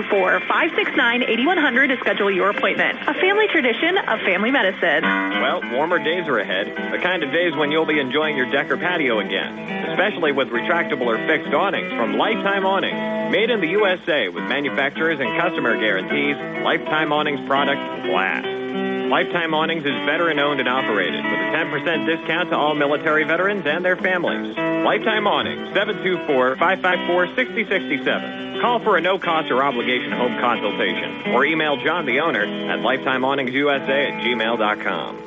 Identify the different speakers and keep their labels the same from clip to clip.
Speaker 1: 724-569-8100 to schedule your appointment. A family tradition of family medicine.
Speaker 2: Well, warmer days are ahead. The kind of days when you'll be enjoying your deck or patio again. Especially with retractable or fixed awnings from Lifetime Awnings. Made in the USA with manufacturers and customer guarantees, Lifetime Awnings products last. Lifetime Awnings is veteran-owned and operated with a 10% discount to all military veterans and their families. Lifetime Awnings, 724-554-6067. Call for a no-cost or obligation home consultation or email John, the owner, at lifetimeawningsusa@gmail.com.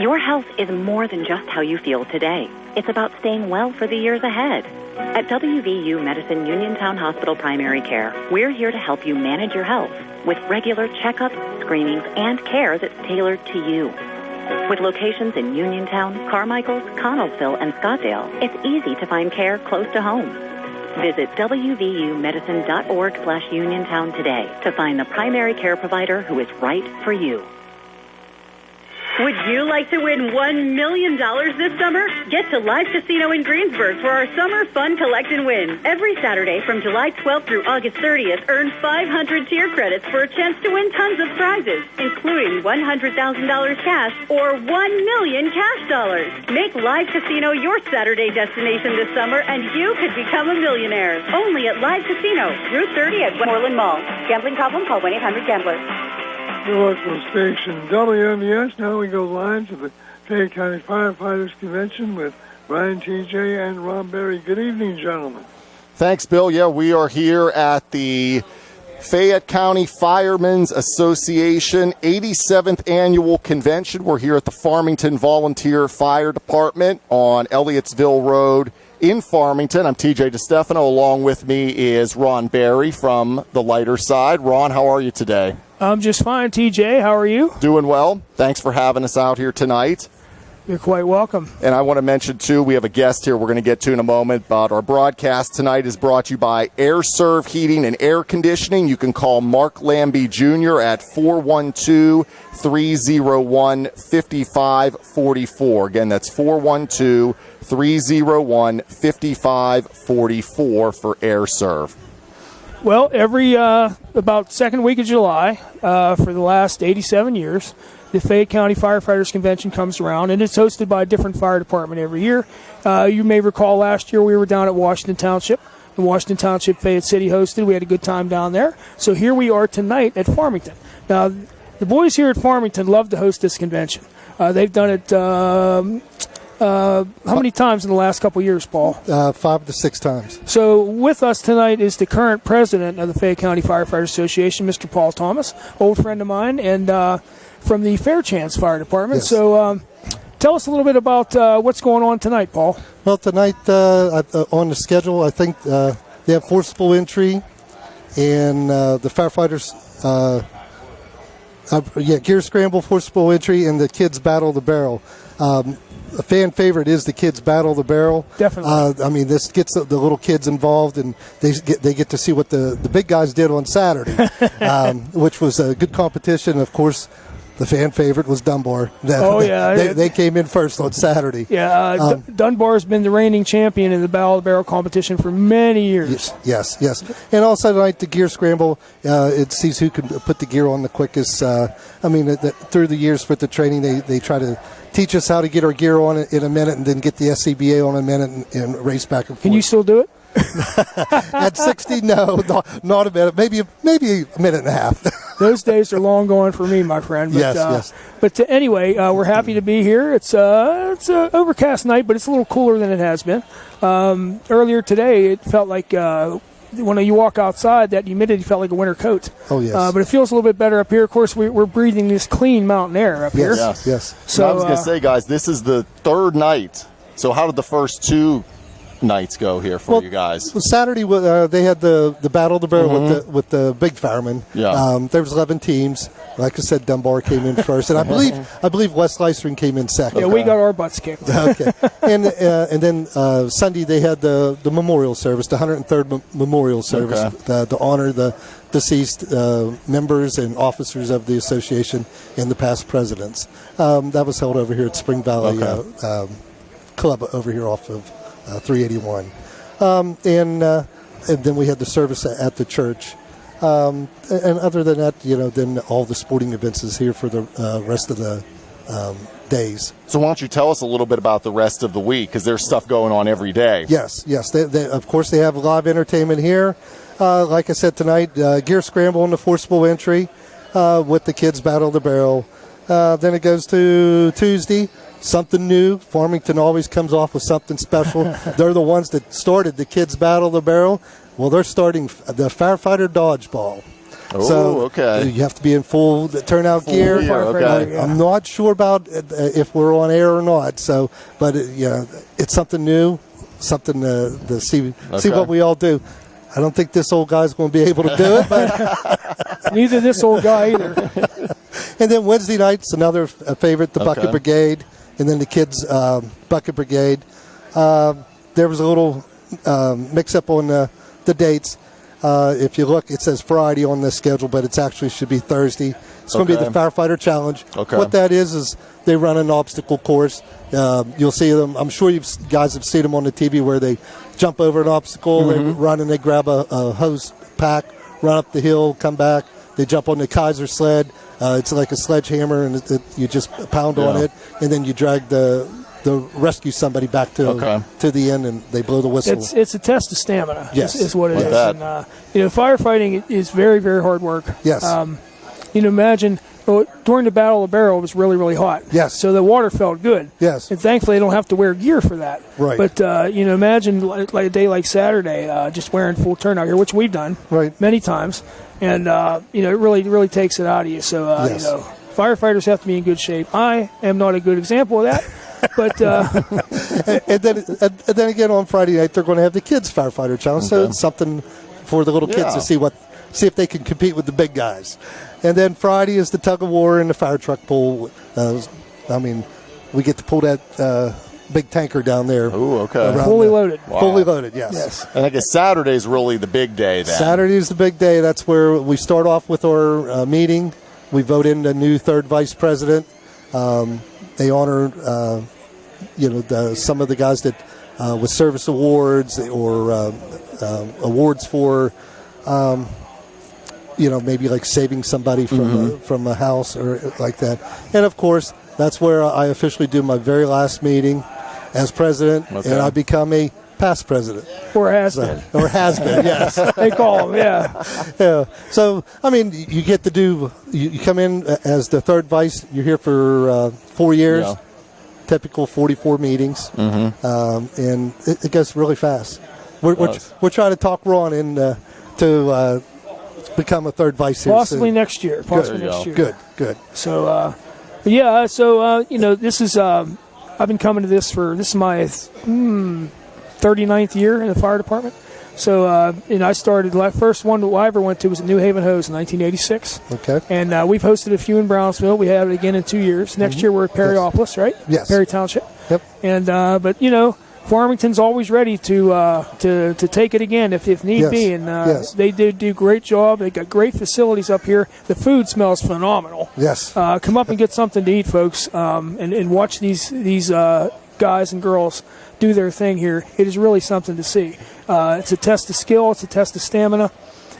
Speaker 3: Your health is more than just how you feel today. It's about staying well for the years ahead. At WVU Medicine Uniontown Hospital Primary Care, we're here to help you manage your health with regular checkups, screenings, and care that's tailored to you. With locations in Uniontown, Carmichaels, Connellsville, and Scottsdale, it's easy to find care close to home. Visit wvumedicine.org/Uniontown today to find the primary care provider who is right for you.
Speaker 4: Would you like to win $1 million this summer? Get to Live Casino in Greensburg for our Summer Fun Collect and Win. Every Saturday from July 12th through August 30th, earn 500 tier credits for a chance to win tons of prizes, including $100,000 cash or $1 million cash dollars. Make Live Casino your Saturday destination this summer, and you could become a millionaire. Only at Live Casino, Route 30 at Westmoreland Mall. Gambling problem? Call 1-800-GAMBLER.
Speaker 5: The local station WMBS. Now we go live to the Fayette County Firefighters Convention with Brian TJ and Ron Berry. Good evening, gentlemen.
Speaker 6: Thanks, Bill. Yeah, we are here at the Fayette County Firemen's Association 87th Annual Convention. We're here at the Farmington Volunteer Fire Department on Elliottsville Road in Farmington. I'm TJ DeStefano. Along with me is Ron Berry from the lighter side. Ron, how are you today?
Speaker 7: I'm just fine, TJ. How are you?
Speaker 6: Doing well. Thanks for having us out here tonight.
Speaker 7: You're quite welcome.
Speaker 6: And I want to mention, too, we have a guest here we're going to get to in a moment, but our broadcast tonight is brought to you by Air Serv Heating and Air Conditioning. You can call Mark Lambie Jr. at 412-301-5544. Again, that's 412-301-5544 for Air Serv.
Speaker 7: Well, every about second week of July for the last 87 years, the Fayette County Firefighters Convention comes around, and it's hosted by a different fire department every year. You may recall last year we were down at Washington Township. The Washington Township Fayette City hosted. We had a good time down there. So here we are tonight at Farmington. Now, the boys here at Farmington love to host this convention. They've done it how many times in the last couple of years, Paul?
Speaker 8: 5 to 6 times.
Speaker 7: So with us tonight is the current president of the Fayette County Firefighters Association, Mr. Paul Thomas, old friend of mine, and from the Fairchance Fire Department.
Speaker 8: Yes.
Speaker 7: So tell us a little bit about what's going on tonight, Paul.
Speaker 8: Well, tonight on the schedule, I think they have forcible entry, and the firefighters, gear scramble, forcible entry, and the kids battle the barrel. A fan favorite is the kids battle the barrel.
Speaker 7: Definitely.
Speaker 8: I mean, this gets the little kids involved, and they get to see what the big guys did on Saturday, which was a good competition. Of course, the fan favorite was Dunbar. They came in first on Saturday.
Speaker 7: Yeah, Dunbar's been the reigning champion in the Battle of the Barrel competition for many years.
Speaker 8: Yes. And also tonight, the gear scramble, it sees who can put the gear on the quickest. Through the years with the training, they try to teach us how to get our gear on in a minute and then get the SCBA on a minute and race back and forth.
Speaker 7: Can you still do it?
Speaker 8: At 60, no, not a minute. Maybe a minute and a half.
Speaker 7: Those days are long gone for me, my friend. But,
Speaker 8: yes.
Speaker 7: But anyway, we're happy to be here. It's an overcast night, but it's a little cooler than it has been. Earlier today, it felt like when you walk outside, that humidity felt like a winter coat.
Speaker 8: Oh, yes.
Speaker 7: But it feels a little bit better up here. Of course, we're breathing this clean mountain air up here.
Speaker 8: Yes.
Speaker 6: So I was going to say, guys, this is the third night. So how did the first two nights go here for you guys?
Speaker 8: Saturday, they had the Battle of the Barrel with the big firemen.
Speaker 6: Yeah.
Speaker 8: There was 11 teams. Like I said, Dunbar came in first, and I believe West Lystering came in second.
Speaker 7: Yeah, we got our butts kicked.
Speaker 8: Okay, and then Sunday they had the memorial service, the 103rd memorial service, to honor the deceased members and officers of the association and the past presidents. That was held over here at Spring Valley Club over here off of 381. And then we had the service at the church. And other than that, then all the sporting events is here for the rest of the days.
Speaker 6: So why don't you tell us a little bit about the rest of the week, because there's stuff going on every day.
Speaker 8: Yes. They, of course, they have live entertainment here. Like I said tonight, gear scramble and the forcible entry with the kids battle the barrel. Then it goes to Tuesday, something new. Farmington always comes off with something special. They're the ones that started the kids battle the barrel. Well, they're starting the firefighter dodgeball.
Speaker 6: Oh,
Speaker 8: so
Speaker 6: okay.
Speaker 8: You have to be in full turnout gear.
Speaker 6: Okay.
Speaker 8: I'm not sure about if we're on air or not. So, but it's something new, something to see what we all do. I don't think this old guy's going to be able to do it, but
Speaker 7: neither this old guy either.
Speaker 8: And then Wednesday night's another favorite, the Bucket Brigade, and then the kids' Bucket Brigade. There was a little mix-up on the dates. If you look, it says Friday on the schedule, but it actually should be Thursday. It's going to be the Firefighter Challenge.
Speaker 6: Okay.
Speaker 8: What that is they run an obstacle course. You'll see them. I'm sure you guys have seen them on the TV where they jump over an obstacle, they run and they grab a hose pack, run up the hill, come back. They jump on the Kaiser sled. It's like a sledgehammer, and you just pound on it, and then you drag the rescue somebody back to the end, and they blow the whistle.
Speaker 7: It's a test of stamina.
Speaker 8: Yes,
Speaker 7: is what it is.
Speaker 6: That.
Speaker 7: And firefighting is very, very hard work.
Speaker 8: Yes.
Speaker 7: Imagine during the Battle of the Barrel, it was really, really hot.
Speaker 8: Yes.
Speaker 7: So the water felt good.
Speaker 8: Yes.
Speaker 7: And thankfully, they don't have to wear gear for that.
Speaker 8: Right.
Speaker 7: But imagine like a day like Saturday, just wearing full turnout gear, which we've done many times, and it really takes it out of you. So firefighters have to be in good shape. I am not a good example of that. But
Speaker 8: and then again on Friday night they're going to have the kids firefighter challenge, so it's something for the little kids to see if they can compete with the big guys. And then Friday is the tug of war and the fire truck pull. We get to pull that big tanker down there.
Speaker 6: Oh, okay.
Speaker 7: Fully loaded.
Speaker 6: Wow.
Speaker 8: Fully loaded, yes.
Speaker 6: And I guess Saturday's really the big day then.
Speaker 8: Saturday's the big day. That's where we start off with our meeting. We vote in the new third vice president. They honor, some of the guys that with service awards or awards for, maybe like saving somebody from a house or like that. And of course, that's where I officially do my very last meeting as president, and I become a past president.
Speaker 7: Or has been.
Speaker 8: Or has been, yes.
Speaker 7: They call them, yeah.
Speaker 8: So, you get to do, you come in as the third vice, you're here for 4 years, typical 44 meetings, and it goes really fast. We're trying to talk Ron in to become a third vice here
Speaker 7: Possibly
Speaker 8: soon.
Speaker 7: next year.
Speaker 8: Good.
Speaker 7: So, this is, I've been coming to this is my 39th year in the fire department. So, I started, the first one that I ever went to was at New Haven Hose in 1986.
Speaker 8: Okay.
Speaker 7: And we've hosted a few in Brownsville. We had it again in 2 years. Next year we're at Perryopolis, right?
Speaker 8: Yes.
Speaker 7: Perry Township.
Speaker 8: Yep.
Speaker 7: And, but, Farmington's always ready to take it again if need be. And they do a great job. They got great facilities up here. The food smells phenomenal.
Speaker 8: Yes.
Speaker 7: Come up and get something to eat, folks, and watch these guys and girls do their thing here. It is really something to see. It's a test of skill, it's a test of stamina,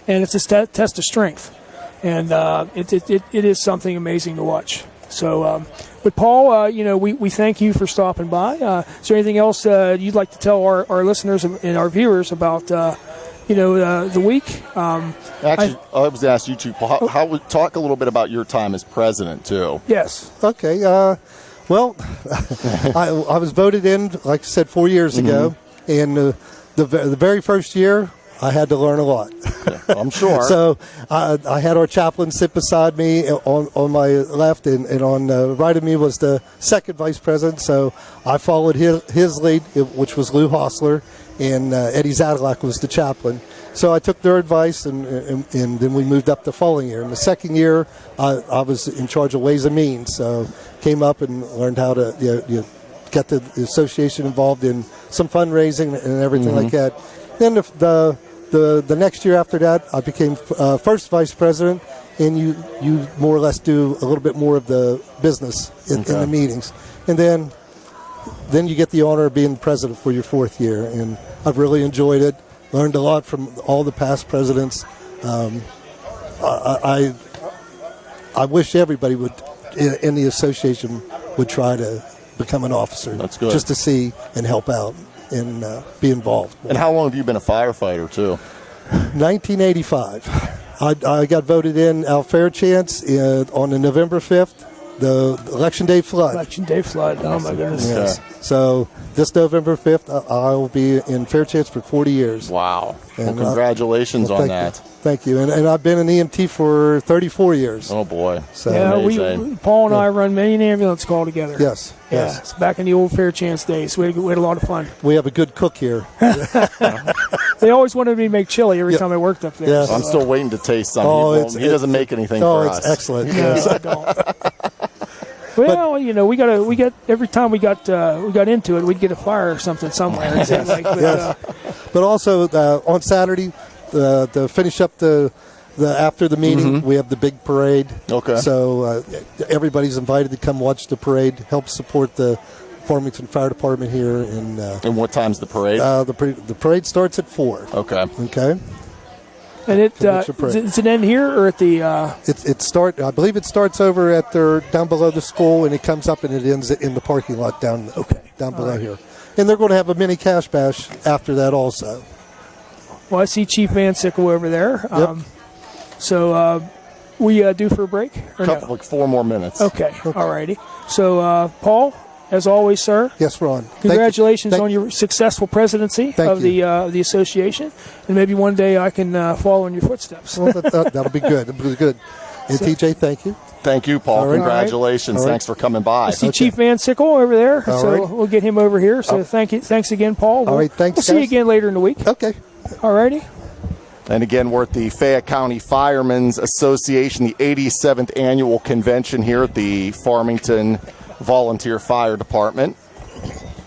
Speaker 7: and it's a test of strength. And it is something amazing to watch. So, but Paul, we thank you for stopping by. Is there anything else you'd like to tell our listeners and our viewers about the week?
Speaker 6: Actually, I was asked you two, Paul, talk a little bit about your time as president too.
Speaker 7: Yes.
Speaker 8: Okay. Well, I was voted in, like I said, 4 years ago, and the very first year, I had to learn a lot.
Speaker 6: I'm sure.
Speaker 8: So I had our chaplain sit beside me on my left, and on the right of me was the second vice president. So I followed his lead, which was Lou Hostler, and Eddie Zadilak was the chaplain. So I took their advice, and then we moved up the following year. In the second year, I was in charge of Ways and Means. So came up and learned how to get the association involved in some fundraising and everything like that. Then the next year after that, I became first vice president, and you more or less do a little bit more of the business in the meetings. And then you get the honor of being president for your fourth year, and I've really enjoyed it. Learned a lot from all the past presidents. I wish everybody would in the association would try to become an officer.
Speaker 6: That's good.
Speaker 8: Just to see and help out and be involved.
Speaker 6: And how long have you been a firefighter, too?
Speaker 8: 1985. I got voted in out Fairchance on the November 5th, the Election Day flood.
Speaker 7: Election Day flood. Oh, my goodness.
Speaker 8: Yes. So this November 5th, I'll be in Fairchance for 40 years.
Speaker 6: Wow.
Speaker 8: And,
Speaker 6: well, congratulations on that.
Speaker 8: Thank you. And I've been an EMT for 34 years.
Speaker 6: Oh, boy.
Speaker 8: So,
Speaker 7: yeah, Paul and I run many an ambulance call together.
Speaker 8: Yes.
Speaker 7: Yeah,
Speaker 8: Yes.
Speaker 7: it's back in the old Fairchance days. We had a lot of fun.
Speaker 8: We have a good cook here.
Speaker 7: They always wanted me to make chili every time I worked up there.
Speaker 8: Yes.
Speaker 6: I'm still waiting to taste some. He doesn't make anything for us.
Speaker 8: Oh, it's excellent.
Speaker 7: No, I don't. Well, you know, we got every time we got into it, we'd get a fire or something somewhere. It seemed like,
Speaker 8: But also on Saturday, to finish up the after the meeting, we have the big parade.
Speaker 6: Okay.
Speaker 8: So everybody's invited to come watch the parade, help support the Farmington Fire Department here. And
Speaker 6: what time's the parade?
Speaker 8: The parade starts at 4.
Speaker 6: Okay.
Speaker 8: Okay.
Speaker 7: And does it end here or at the?
Speaker 8: I believe it starts over at down below the school, and it comes up and it ends in the parking lot down below here. And they're going to have a mini cash bash after that also.
Speaker 7: Well, I see Chief Van Sickle over there.
Speaker 8: Yep.
Speaker 7: So we due for a break? Or no?
Speaker 6: Like 4 more minutes.
Speaker 7: Okay. All righty. So Paul, as always, sir.
Speaker 8: Yes, Ron.
Speaker 7: Congratulations on your successful presidency of the association, and maybe one day I can follow in your footsteps.
Speaker 8: Well, that'll be good. That'll be good. And TJ, thank you.
Speaker 6: Thank you, Paul.
Speaker 8: All right.
Speaker 6: Congratulations.
Speaker 8: All right.
Speaker 6: Thanks for coming by.
Speaker 7: I see Chief Van Sickle over there,
Speaker 8: All
Speaker 7: so
Speaker 8: right.
Speaker 7: we'll get him over here. So thanks again, Paul.
Speaker 8: All right, thanks,
Speaker 7: We'll see you
Speaker 8: guys.
Speaker 7: again later in the week.
Speaker 8: Okay.
Speaker 7: All righty.
Speaker 6: And again, we're at the Fayette County Firemen's Association, the 87th annual convention here at the Farmington Volunteer Fire Department.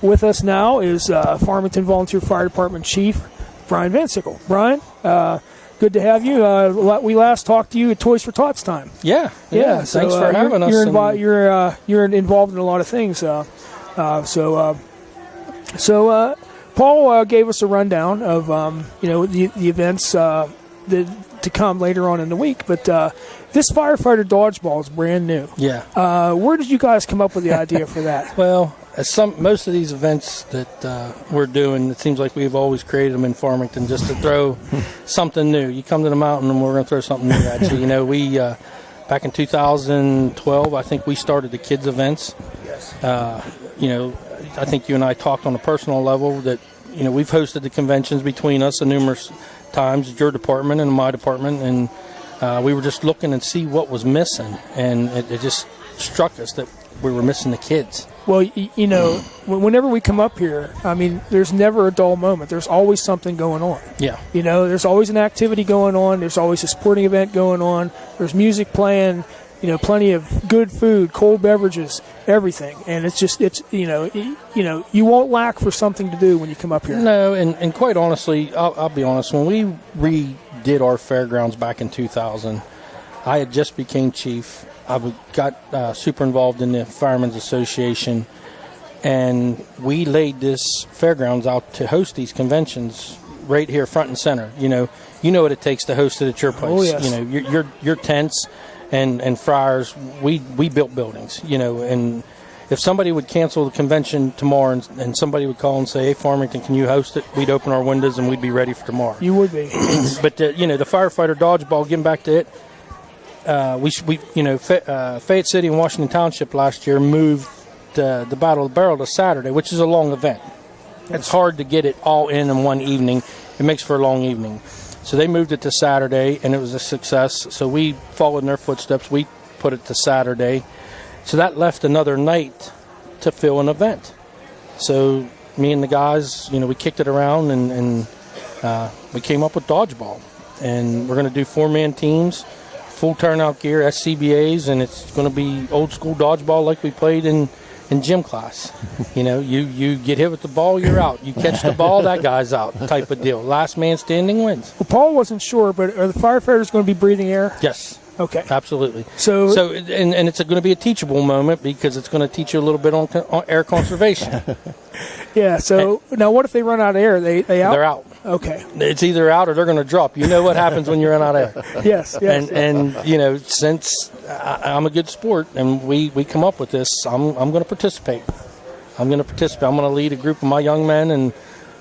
Speaker 7: With us now is Farmington Volunteer Fire Department Chief Brian Van Sickle. Brian, good to have you. We last talked to you at Toys for Tots time.
Speaker 9: Yeah.
Speaker 7: So,
Speaker 9: Thanks for having us.
Speaker 7: You're involved in a lot of things. Paul gave us a rundown of the events to come later on in the week, but this firefighter dodgeball is brand new.
Speaker 9: Yeah.
Speaker 7: Where did you guys come up with the idea for that?
Speaker 9: Well, most of these events that we're doing, it seems like we've always created them in Farmington just to throw something new. You come to the mountain and we're going to throw something new at you. You know, we back in 2012, I think we started the kids events.
Speaker 7: Yes.
Speaker 9: I think you and I talked on a personal level that, we've hosted the conventions between us numerous times, your department and my department, and we were just looking and see what was missing, and it just struck us that we were missing the kids.
Speaker 7: Well, whenever we come up here, I mean, there's never a dull moment. There's always something going on.
Speaker 9: Yeah.
Speaker 7: There's always an activity going on. There's always a sporting event going on. There's music playing. Plenty of good food, cold beverages, everything, and you won't lack for something to do when you come up here.
Speaker 9: No, and quite honestly, I'll be honest. When we redid our fairgrounds back in 2000, I had just became chief. I got super involved in the Firemen's Association, and we laid this fairgrounds out to host these conventions right here, front and center. You know what it takes to host it at your place.
Speaker 7: Oh, yes.
Speaker 9: Your tents. And Friars, we built buildings, and if somebody would cancel the convention tomorrow and somebody would call and say, hey, Farmington, can you host it? We'd open our windows and we'd be ready for tomorrow.
Speaker 7: You would be.
Speaker 9: But, the firefighter dodgeball, getting back to it, Fayette City and Washington Township last year moved the Battle of the Barrel to Saturday, which is a long event. It's hard to get it all in one evening. It makes for a long evening. So they moved it to Saturday, and it was a success. So we followed in their footsteps. We put it to Saturday. So that left another night to fill an event. So me and the guys, we kicked it around, and we came up with dodgeball. And we're going to do 4-man teams, full turnout gear, SCBAs, and it's going to be old school dodgeball like we played in gym class. You get hit with the ball, you're out. You catch the ball, that guy's out, type of deal. Last man standing wins.
Speaker 7: Well, Paul wasn't sure, but are the firefighters going to be breathing air?
Speaker 9: Yes.
Speaker 7: Okay.
Speaker 9: Absolutely.
Speaker 7: So
Speaker 9: and it's going to be a teachable moment because it's going to teach you a little bit on air conservation.
Speaker 7: Yeah. So now, what if they run out of air? They out?
Speaker 9: They're out.
Speaker 7: Okay.
Speaker 9: It's either out or they're going to drop. You know what happens when you're out there.
Speaker 7: Yes.
Speaker 9: And since I'm a good sport and we come up with this, I'm going to participate. I'm going to lead a group of my young men, and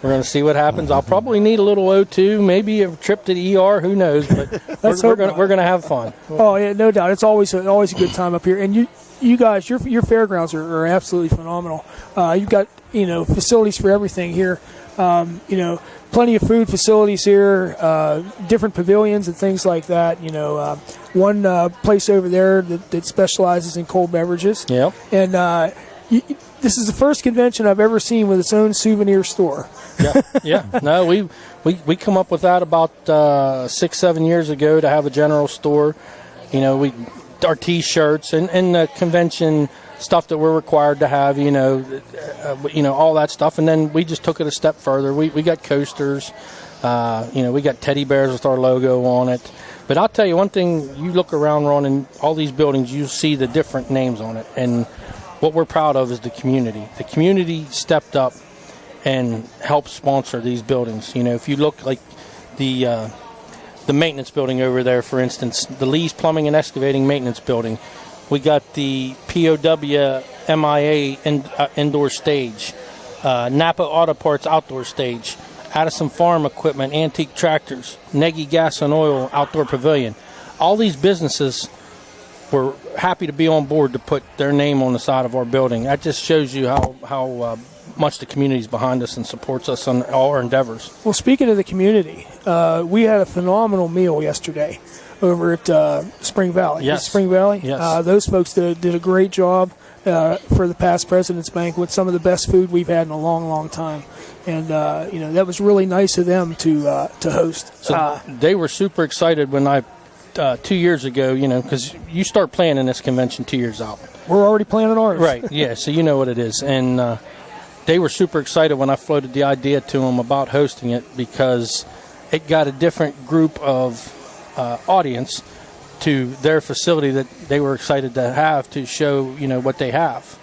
Speaker 9: we're going to see what happens. I'll probably need a little O2, maybe a trip to the ER. Who knows? But we're going to have fun.
Speaker 7: Oh yeah, no doubt. It's always a good time up here, and you guys, your fairgrounds are absolutely phenomenal. You've got facilities for everything here. Plenty of food facilities here, different pavilions and things like that. One place over there that specializes in cold beverages.
Speaker 9: Yeah.
Speaker 7: And this is the first convention I've ever seen with its own souvenir store.
Speaker 9: Yeah. No, we come up with that about 6-7 years ago to have a general store. Our T-shirts and the convention stuff that we're required to have, all that stuff. And then we just took it a step further. We got coasters, we got teddy bears with our logo on it. But I'll tell you one thing, you look around, Ron, in all these buildings, you see the different names on it. And what we're proud of is the community. The community stepped up and helped sponsor these buildings. If you look like the maintenance building over there, for instance, the Lee's Plumbing and Excavating Maintenance Building. We got the POW MIA indoor stage, Napa Auto Parts outdoor stage, Addison Farm Equipment, Antique Tractors, Nagy Gas and Oil outdoor pavilion. All these businesses were happy to be on board to put their name on the side of our building. That just shows you how much the community is behind us and supports us on all our endeavors.
Speaker 7: Well, speaking of the community, we had a phenomenal meal yesterday over at Spring Valley.
Speaker 9: Yes.
Speaker 7: Spring Valley?
Speaker 9: Yes.
Speaker 7: Those folks did a great job for the past President's Banquet, some of the best food we've had in a long, long time. And, that was really nice of them to host.
Speaker 9: So they were super excited when 2 years ago, because you start planning this convention 2 years out.
Speaker 7: We're already planning ours.
Speaker 9: Right, yeah, so you know what it is. And they were super excited when I floated the idea to them about hosting it because it got a different group of audience to their facility that they were excited to have to show, what they have.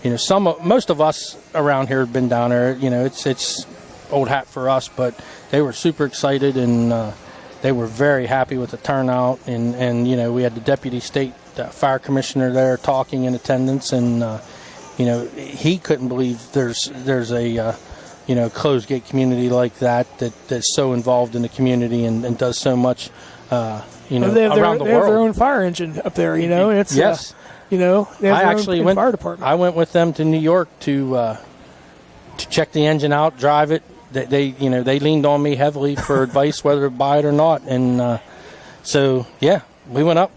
Speaker 9: Most of us around here have been down there. It's old hat for us, but they were super excited and they were very happy with the turnout. And we had the deputy state fire commissioner there talking in attendance, and he couldn't believe there's a closed gate community like that's so involved in the community and does so much.
Speaker 7: They have
Speaker 9: around the world.
Speaker 7: They have their own fire engine up there, and it's
Speaker 9: yes.
Speaker 7: They have their own fire department.
Speaker 9: I went with them to New York to check the engine out, drive it. They leaned on me heavily for advice whether to buy it or not, and we went up,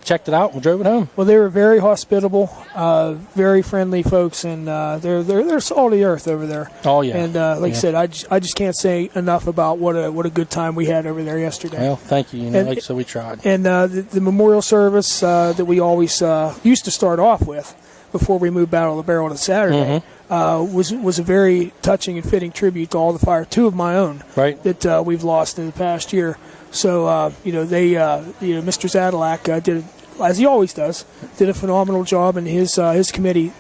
Speaker 9: checked it out, and drove it home.
Speaker 7: Well, they were very hospitable, very friendly folks, and they're salt of the earth over there.
Speaker 9: Oh yeah.
Speaker 7: And I said, I just can't say enough about what a good time we had over there yesterday.
Speaker 9: Well, thank you. Like I said, we tried.
Speaker 7: And the memorial service that we always used to start off with before we moved Battle of the Barrel to Saturday. Was a very touching and fitting tribute to all the fire, two of my own,
Speaker 9: right,
Speaker 7: that we've lost in the past year. So Mr. Zadilak did, as he always does, did a phenomenal job, and his committee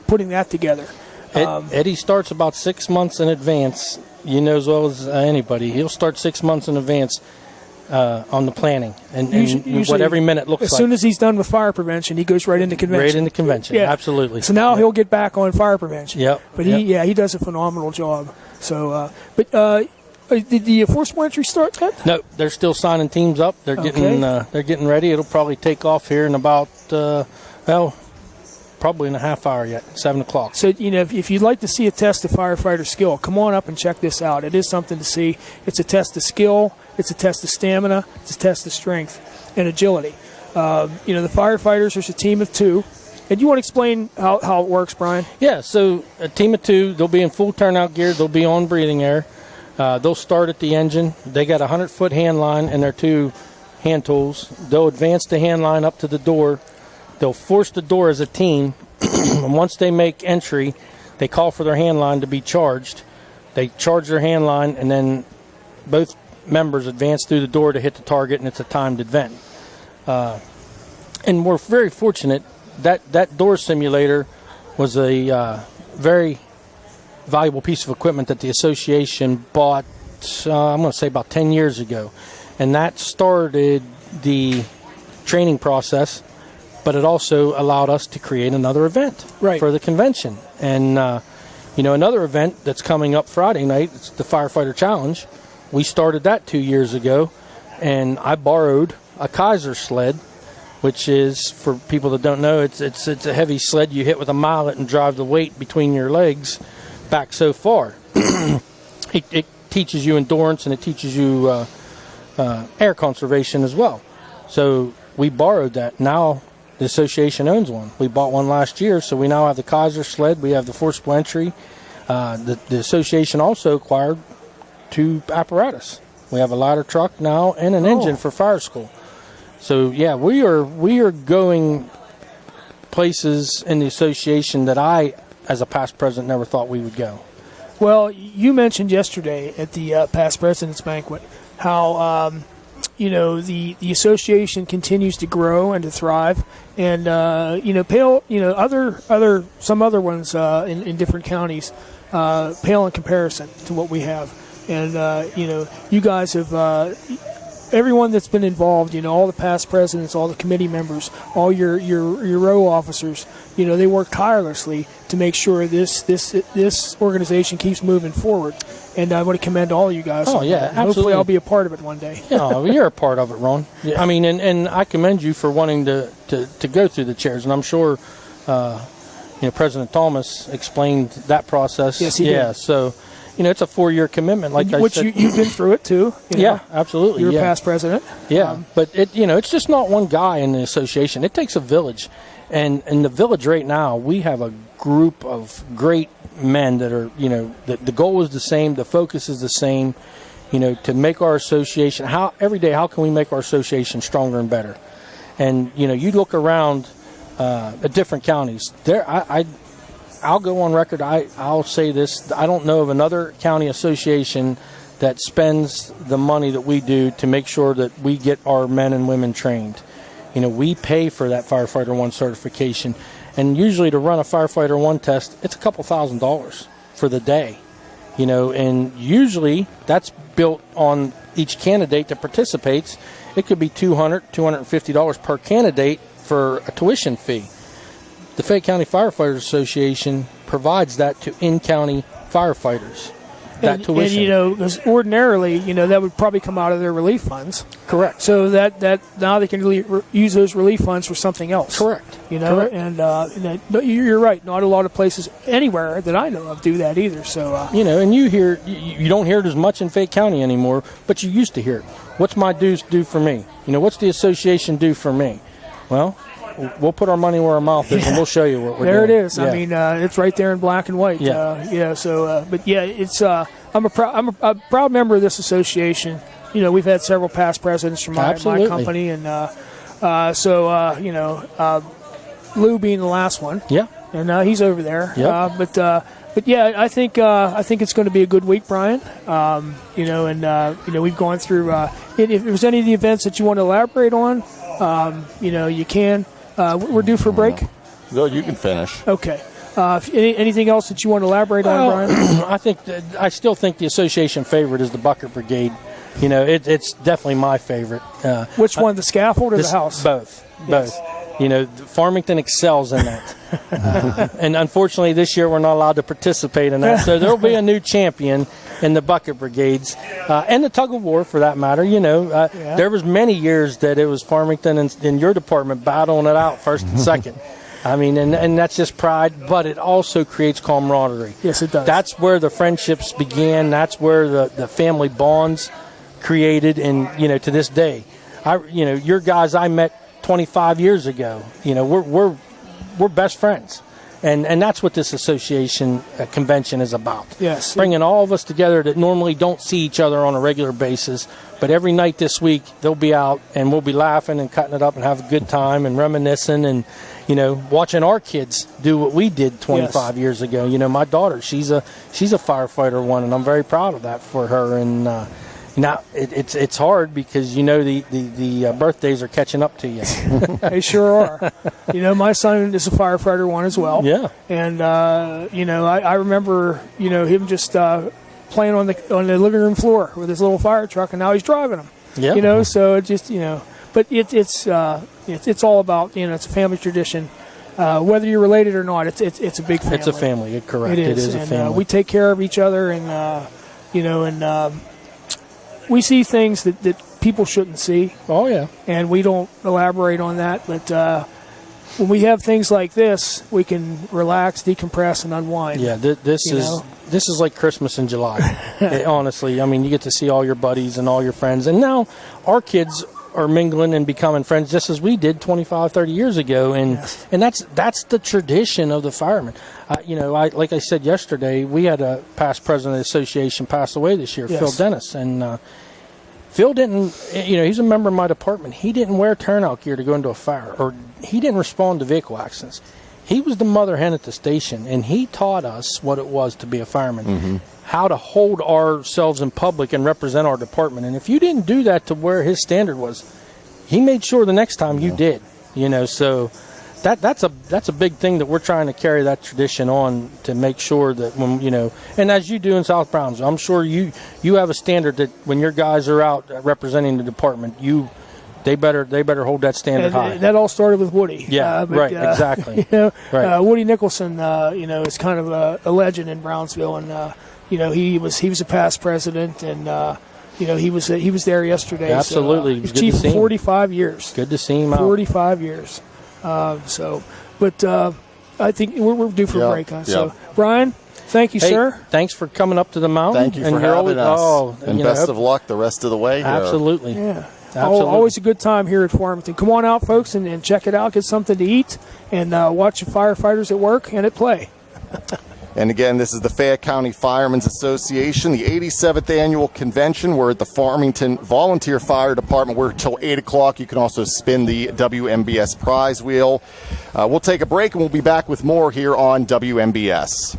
Speaker 7: putting that together.
Speaker 9: Eddie starts about 6 months in advance. You know as well as anybody. He'll start 6 months in advance on the planning and what every minute looks like.
Speaker 7: As soon as he's done with fire prevention, he goes right into convention.
Speaker 9: Right into convention,
Speaker 7: yeah.
Speaker 9: Absolutely.
Speaker 7: So now he'll get back on fire prevention.
Speaker 9: Yep.
Speaker 7: But he does a phenomenal job. So, did the enforceable entry start yet?
Speaker 9: No, they're still signing teams up. They're getting ready. It'll probably take off here in about probably in a half hour yet, 7 o'clock.
Speaker 7: So, if you'd like to see a test of firefighter skill, come on up and check this out. It is something to see. It's a test of skill. It's a test of stamina. It's a test of strength and agility. The firefighters are a team of two. And you want to explain how it works, Brian?
Speaker 9: Yeah, so a team of two, they'll be in full turnout gear. They'll be on breathing air. They'll start at the engine. They got a 100-foot hand line and their two hand tools. They'll advance the hand line up to the door. They'll force the door as a team. And once they make entry, they call for their hand line to be charged. They charge their hand line, and then both members advance through the door to hit the target, and it's a timed event. And we're very fortunate that door simulator was a very valuable piece of equipment that the association bought I'm going to say about 10 years ago. And that started the training process, but it also allowed us to create another event for the convention. And, another event that's coming up Friday night, it's the Firefighter Challenge. We started that 2 years ago, and I borrowed a Kaiser sled, which is, for people that don't know, it's a heavy sled you hit with a mallet and drive the weight between your legs back so far. It teaches you endurance, and it teaches you air conservation as well. So we borrowed that. Now the association owns one. We bought one last year, so we now have the Kaiser sled. We have the forcible entry. The association also acquired 2 apparatus. We have a ladder truck now and an engine for fire school. So yeah, we are going places in the association that I, as a past president, never thought we would go.
Speaker 7: Well, you mentioned yesterday at the past president's banquet how the association continues to grow and to thrive, and some other ones in different counties pale in comparison to what we have. And you guys have everyone that's been involved, all the past presidents, all the committee members, all your row officers, they work tirelessly to make sure this organization keeps moving forward. And I want to commend all of you guys.
Speaker 9: Oh, yeah, absolutely.
Speaker 7: Hopefully I'll be a part of it one day.
Speaker 9: No, you're a part of it, Ron. Yeah. I mean, and I commend you for wanting to go through the chairs. And I'm sure, President Thomas explained that process.
Speaker 7: Yes, he did.
Speaker 9: Yeah, so, it's a 4-year commitment, like I said.
Speaker 7: Which you've been through it, too.
Speaker 9: Yeah, absolutely.
Speaker 7: You're a past president.
Speaker 9: Yeah, but it's just not one guy in the association. It takes a village. And in the village right now, we have a group of great men that are, the goal is the same, the focus is the same, to make our association, every day, how can we make our association stronger and better? And, you look around at different counties, I'll go on record, I'll say this, I don't know of another county association that spends the money that we do to make sure that we get our men and women trained. We pay for that Firefighter 1 certification, and usually to run a Firefighter 1 test, it's a couple $1,000s for the day, and usually that's built on each candidate that participates. It could be $200, $250 per candidate for a tuition fee. The Fayette County Firefighters Association provides that to in-county firefighters. That tuition.
Speaker 7: And because ordinarily, that would probably come out of their relief funds.
Speaker 9: Correct.
Speaker 7: So that now they can really use those relief funds for something else.
Speaker 9: Correct.
Speaker 7: Correct. And you're right. Not a lot of places anywhere that I know of do that either. So
Speaker 9: and you don't hear it as much in Fayette County anymore, but you used to hear it. What's my dues do for me? What's the association do for me? Well, we'll put our money where our mouth is, and we'll show you what we're
Speaker 7: there
Speaker 9: doing.
Speaker 7: It is. Yeah. I mean, it's right there in black and white. It's. I'm a proud member of this association. We've had several past presidents from my company, and Lou being the last one. Yeah. And he's over there. Yeah. But yeah, I think it's going to be a good week, Brian. We've gone through. If there's any of the events that you want to elaborate on, you can. We're due for a break.
Speaker 6: No, you can finish.
Speaker 7: Okay. Anything else that you want to elaborate on, Brian?
Speaker 9: I still think the association favorite is the Bucket Brigade. It's definitely my favorite.
Speaker 7: Which one, the scaffold or the house?
Speaker 9: Both.
Speaker 7: Yes.
Speaker 9: Farmington excels in that. And unfortunately, this year we're not allowed to participate in that. So there will be a new champion in the Bucket Brigades and the tug of war, for that matter. There was many years that it was Farmington and your department battling it out first and second. I mean, and that's just pride, but it also creates camaraderie.
Speaker 7: Yes, it does.
Speaker 9: That's where the friendships began. That's where the family bonds created, and to this day, your guys I met 25 years ago. We're best friends, and that's what this association convention is about.
Speaker 7: Yes,
Speaker 9: bringing all of us together that normally don't see each other on a regular basis, but every night this week they'll be out and we'll be laughing and cutting it up and have a good time and reminiscing and watching our kids do what we did 25 years ago. My daughter, she's a firefighter 1, and I'm very proud of that for her. And now it's hard because the birthdays are catching up to you.
Speaker 7: They sure are. My son is a firefighter 1 as well.
Speaker 9: Yeah.
Speaker 7: And I remember him just playing on the living room floor with his little fire truck, and now he's driving them.
Speaker 9: Yeah.
Speaker 7: You know, so it just, you know, but it's all about, you know, it's a family tradition. Whether you're related or not, it's a big family.
Speaker 9: It's a family, correct.
Speaker 7: It is
Speaker 9: a
Speaker 7: and,
Speaker 9: family.
Speaker 7: we take care of each other, and you know, and we see things that people shouldn't see.
Speaker 9: Oh yeah. And
Speaker 7: we don't elaborate on that, but when we have things like this, we can relax, decompress, and unwind.
Speaker 9: Yeah, this is like Christmas in July. Honestly, I mean, you get to see all your buddies and all your friends, and now our kids are mingling and becoming friends just as we did 25, 30 years ago, and that's the tradition of the firemen. You know, like I said yesterday, we had a past president of the association pass away this year, Phil Dennis, and Phil didn't, you know, he's a member of my department. He didn't wear turnout gear to go into a fire, or he didn't respond to vehicle accidents. He was the mother hen at the station, and he taught us what it was to be a fireman, how to hold ourselves in public and represent our department. And if you didn't do that to where his standard was, he made sure the next time you did. You know, so that's a big thing that we're trying to carry that tradition on to make sure that when, you know, and as you do in South Brownsville, I'm sure you have a standard that when your guys are out representing the department, they better hold that standard high.
Speaker 7: That all started with Woody.
Speaker 9: Yeah, right, exactly.
Speaker 7: You know,
Speaker 9: right.
Speaker 7: Woody Nicholson, you know, is kind of a legend in Brownsville, and you know, he was a past president, and you know, he was there yesterday.
Speaker 9: Absolutely,
Speaker 7: so, he's chief for 45 years.
Speaker 9: Good to see him out.
Speaker 7: 45 years. But I think we're due for a break. So, Brian, thank you, sir.
Speaker 9: Thanks for coming up to the mountain.
Speaker 6: Thank you for having us. And best of luck the rest of the way here.
Speaker 9: Absolutely.
Speaker 7: Yeah.
Speaker 9: Absolutely.
Speaker 7: Always a good time here at Farmington. Come on out, folks, and check it out. Get something to eat, and watch the firefighters at work and at play.
Speaker 6: And again, this is the Fayette County Firemen's Association, the 87th annual convention. We're at the Farmington Volunteer Fire Department. We're till 8 o'clock. You can also spin the WMBS prize wheel. We'll take a break, and we'll be back with more here on WMBS.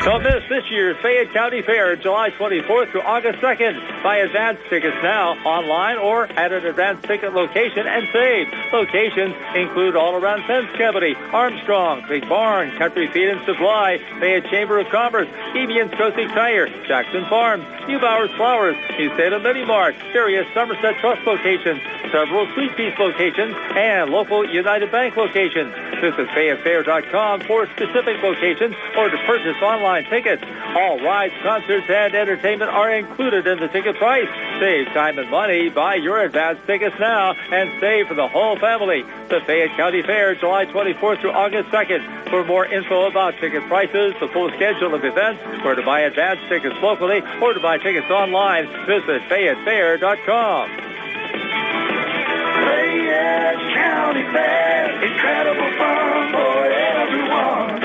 Speaker 10: Don't miss this year's Fayette County Fair, July 24th through August 2nd. Buy advance tickets now, online, or at an advance ticket location and save. Locations include All-Around Fence Company, Armstrong, Big Barn, Country Feed and Supply, Fayette Chamber of Commerce, Evian Strosik Tire, Jackson Farms, Neubauer's Flowers, New Salem Mini Mart, various Somerset Trust locations, several Sweet Peace locations, and local United Bank locations. Visit FayetteFair.com for specific locations or to purchase online tickets. All rides, concerts, and entertainment are included in the ticket price. Save time and money. Buy your advance tickets now and save for the whole family. The Fayette County Fair, July 24th through August 2nd. For more info about ticket prices, the full schedule of events, where to buy advance tickets locally, or to buy tickets online, visit FayetteFair.com.
Speaker 11: Fayette County Fair, incredible fun for everyone.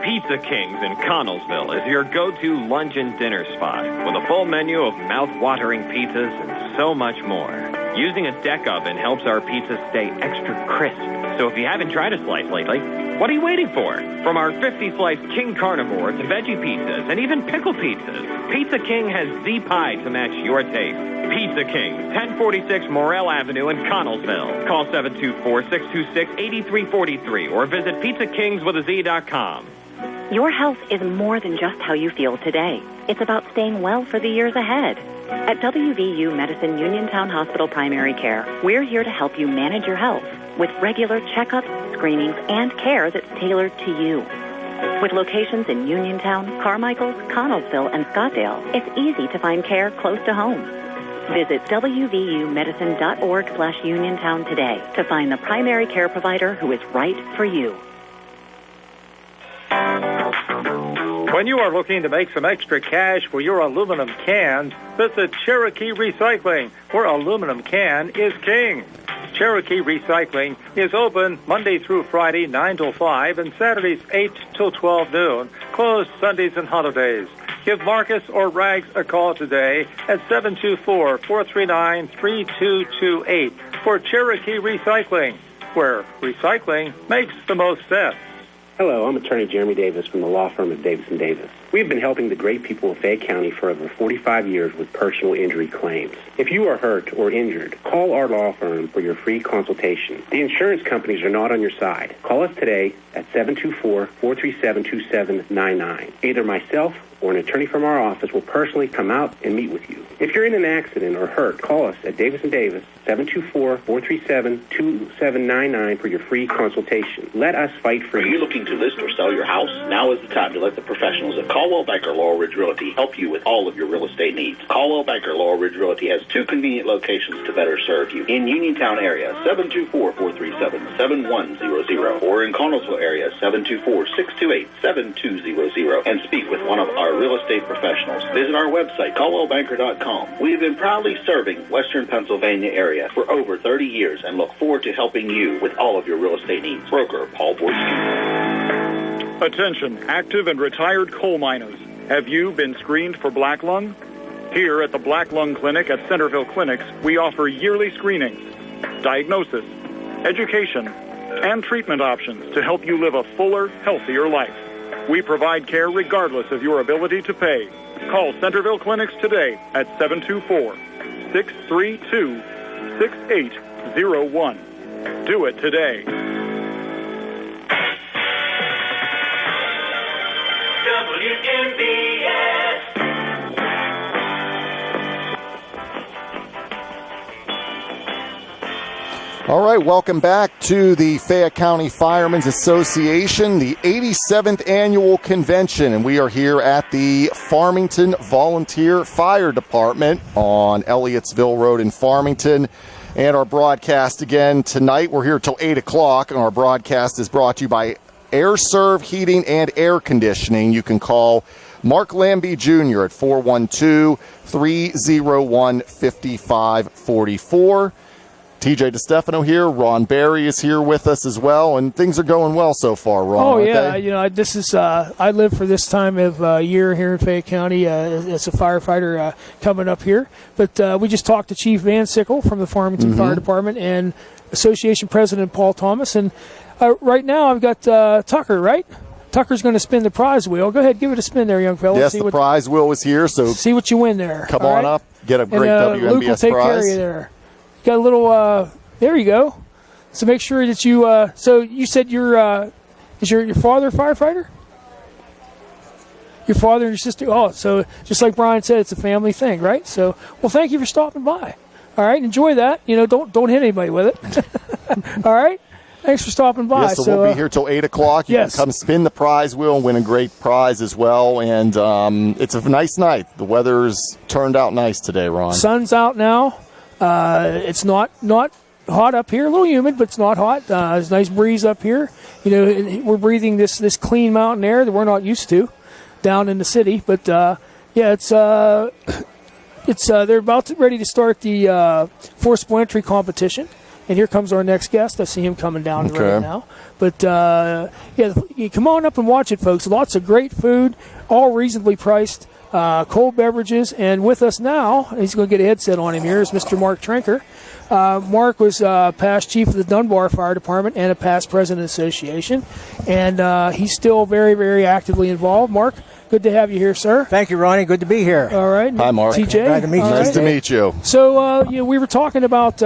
Speaker 2: Pizza Kings in Connellsville is your go-to lunch and dinner spot with a full menu of mouth-watering pizzas and so much more. Using a deck oven helps our pizzas stay extra crisp. So if you haven't tried a slice lately, what are you waiting for? From our 50-slice King Carnivore to veggie pizzas and even pickle pizzas, Pizza King has the pie to match your taste. Pizza King, 1046 Morrell Avenue in Connellsville. Call 724-626-8343 or visit pizzakingswithaz.com.
Speaker 3: Your health is more than just how you feel today. It's about staying well for the years ahead. At WVU Medicine Uniontown Hospital Primary Care, we're here to help you manage your health with regular checkups, screenings, and care that's tailored to you. With locations in Uniontown, Carmichael, Connellsville, and Scottsdale, it's easy to find care close to home. Visit wvumedicine.org/Uniontown today to find the primary care provider who is right for you.
Speaker 10: When you are looking to make some extra cash for your aluminum cans, visit Cherokee Recycling, where aluminum can is king. Cherokee Recycling is open Monday through Friday, 9 till 5, and Saturdays, 8 till 12 noon, closed Sundays and holidays. Give Marcus or Rags a call today at 724-439-3228 for Cherokee Recycling, where recycling makes the most sense.
Speaker 12: Hello, I'm attorney Jeremy Davis from the law firm of Davis & Davis. We've been helping the great people of Fayette County for over 45 years with personal injury claims. If you are hurt or injured, call our law firm for your free consultation. The insurance companies are not on your side. Call us today at 724-437-2799. Either myself or an attorney from our office will personally come out and meet with you. If you're in an accident or hurt, call us at Davis & Davis, 724-437-2799 for your free consultation. Let us fight for you.
Speaker 13: Are you looking to list or sell your house? Now is the time to let the professionals at Caldwell Banker Laurel Ridge Realty help you with all of your real estate needs. Caldwell Banker Laurel Ridge Realty has 2 convenient locations to better serve you. In Uniontown area, 724-437-7100, or in Connellsville area, 724-628-7200, and speak with one of our real estate professionals. Visit our website, caldwellbanker.com. We have been proudly serving Western Pennsylvania area for over 30 years and look forward to helping you with all of your real estate needs. Broker Paul Borski.
Speaker 14: Attention, active and retired coal miners. Have you been screened for black lung? Here at the Black Lung Clinic at Centerville Clinics, we offer yearly screenings, diagnosis, education, and treatment options to help you live a fuller, healthier life. We provide care regardless of your ability to pay. Call Centerville Clinics today at 724-632-6801. Do it today.
Speaker 11: WMBS.
Speaker 6: All right, welcome back to the Fayette County Firemen's Association, the 87th Annual Convention, and we are here at the Farmington Volunteer Fire Department on Elliotsville Road in Farmington. And our broadcast again tonight, we're here till 8 o'clock, and our broadcast is brought to you by Air Serv Heating and Air Conditioning. You can call Mark Lambie Jr. at 412-301-5544. TJ DeStefano here. Ron Barry is here with us as well, and things are going well so far, Ron.
Speaker 7: Oh, yeah. This is, I live for this time of year here in Fayette County as a firefighter coming up here. But we just talked to Chief Van Sickle from the Farmington Fire Department and Association President Paul Thomas. And right now I've got Tucker, right? Tucker's going to spin the prize wheel. Go ahead, give it a spin there, young fella.
Speaker 6: Yes, the prize wheel is here, so
Speaker 7: see what you win there.
Speaker 6: Come on up, get a great WMBS
Speaker 7: Luke will take
Speaker 6: prize.
Speaker 7: care of you there. Got a little, there you go. So make sure that you, so you said is your father a firefighter? Your father and your sister? Oh, so just like Brian said, it's a family thing, right? So, well, thank you for stopping by. All right, enjoy that. Don't hit anybody with it. All right? Thanks for stopping by.
Speaker 6: Yes, so we'll be here till 8 o'clock. You can come spin the prize wheel and win a great prize as well. And it's a nice night. The weather's turned out nice today, Ron.
Speaker 7: Sun's out now. It's not hot up here. A little humid, but it's not hot. There's a nice breeze up here. We're breathing this clean mountain air that we're not used to down in the city. But it's they're ready to start the forcible entry competition. And here comes our next guest. I see him coming down the road now. But, come on up and watch it, folks. Lots of great food, all reasonably priced, cold beverages. And with us now, he's going to get a headset on him here, is Mr. Mark Trinker. Mark was past chief of the Dunbar Fire Department and a past president of the association. And he's still very, very actively involved. Mark, good to have you here, sir.
Speaker 15: Thank you, Ronnie. Good to be here.
Speaker 7: All right.
Speaker 6: Hi, Mark.
Speaker 7: TJ.
Speaker 15: Glad to meet you.
Speaker 6: Nice to meet you.
Speaker 7: So, we were talking about,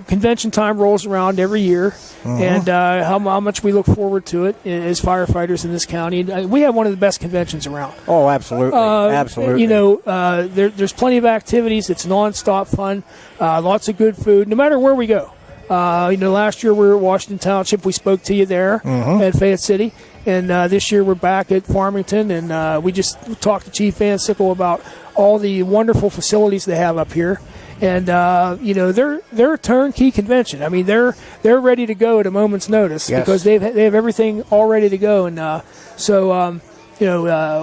Speaker 7: convention time rolls around every year and how much we look forward to it as firefighters in this county. We have one of the best conventions around.
Speaker 15: Oh, absolutely. Absolutely.
Speaker 7: There's plenty of activities. It's nonstop fun. Lots of good food, no matter where we go. Last year we were at Washington Township. We spoke to you there at Fayette City. And this year we're back at Farmington, and we just talked to Chief Van Sickle about all the wonderful facilities they have up here. And they're a turnkey convention. I mean, they're ready to go at a moment's notice because they have everything all ready to go. And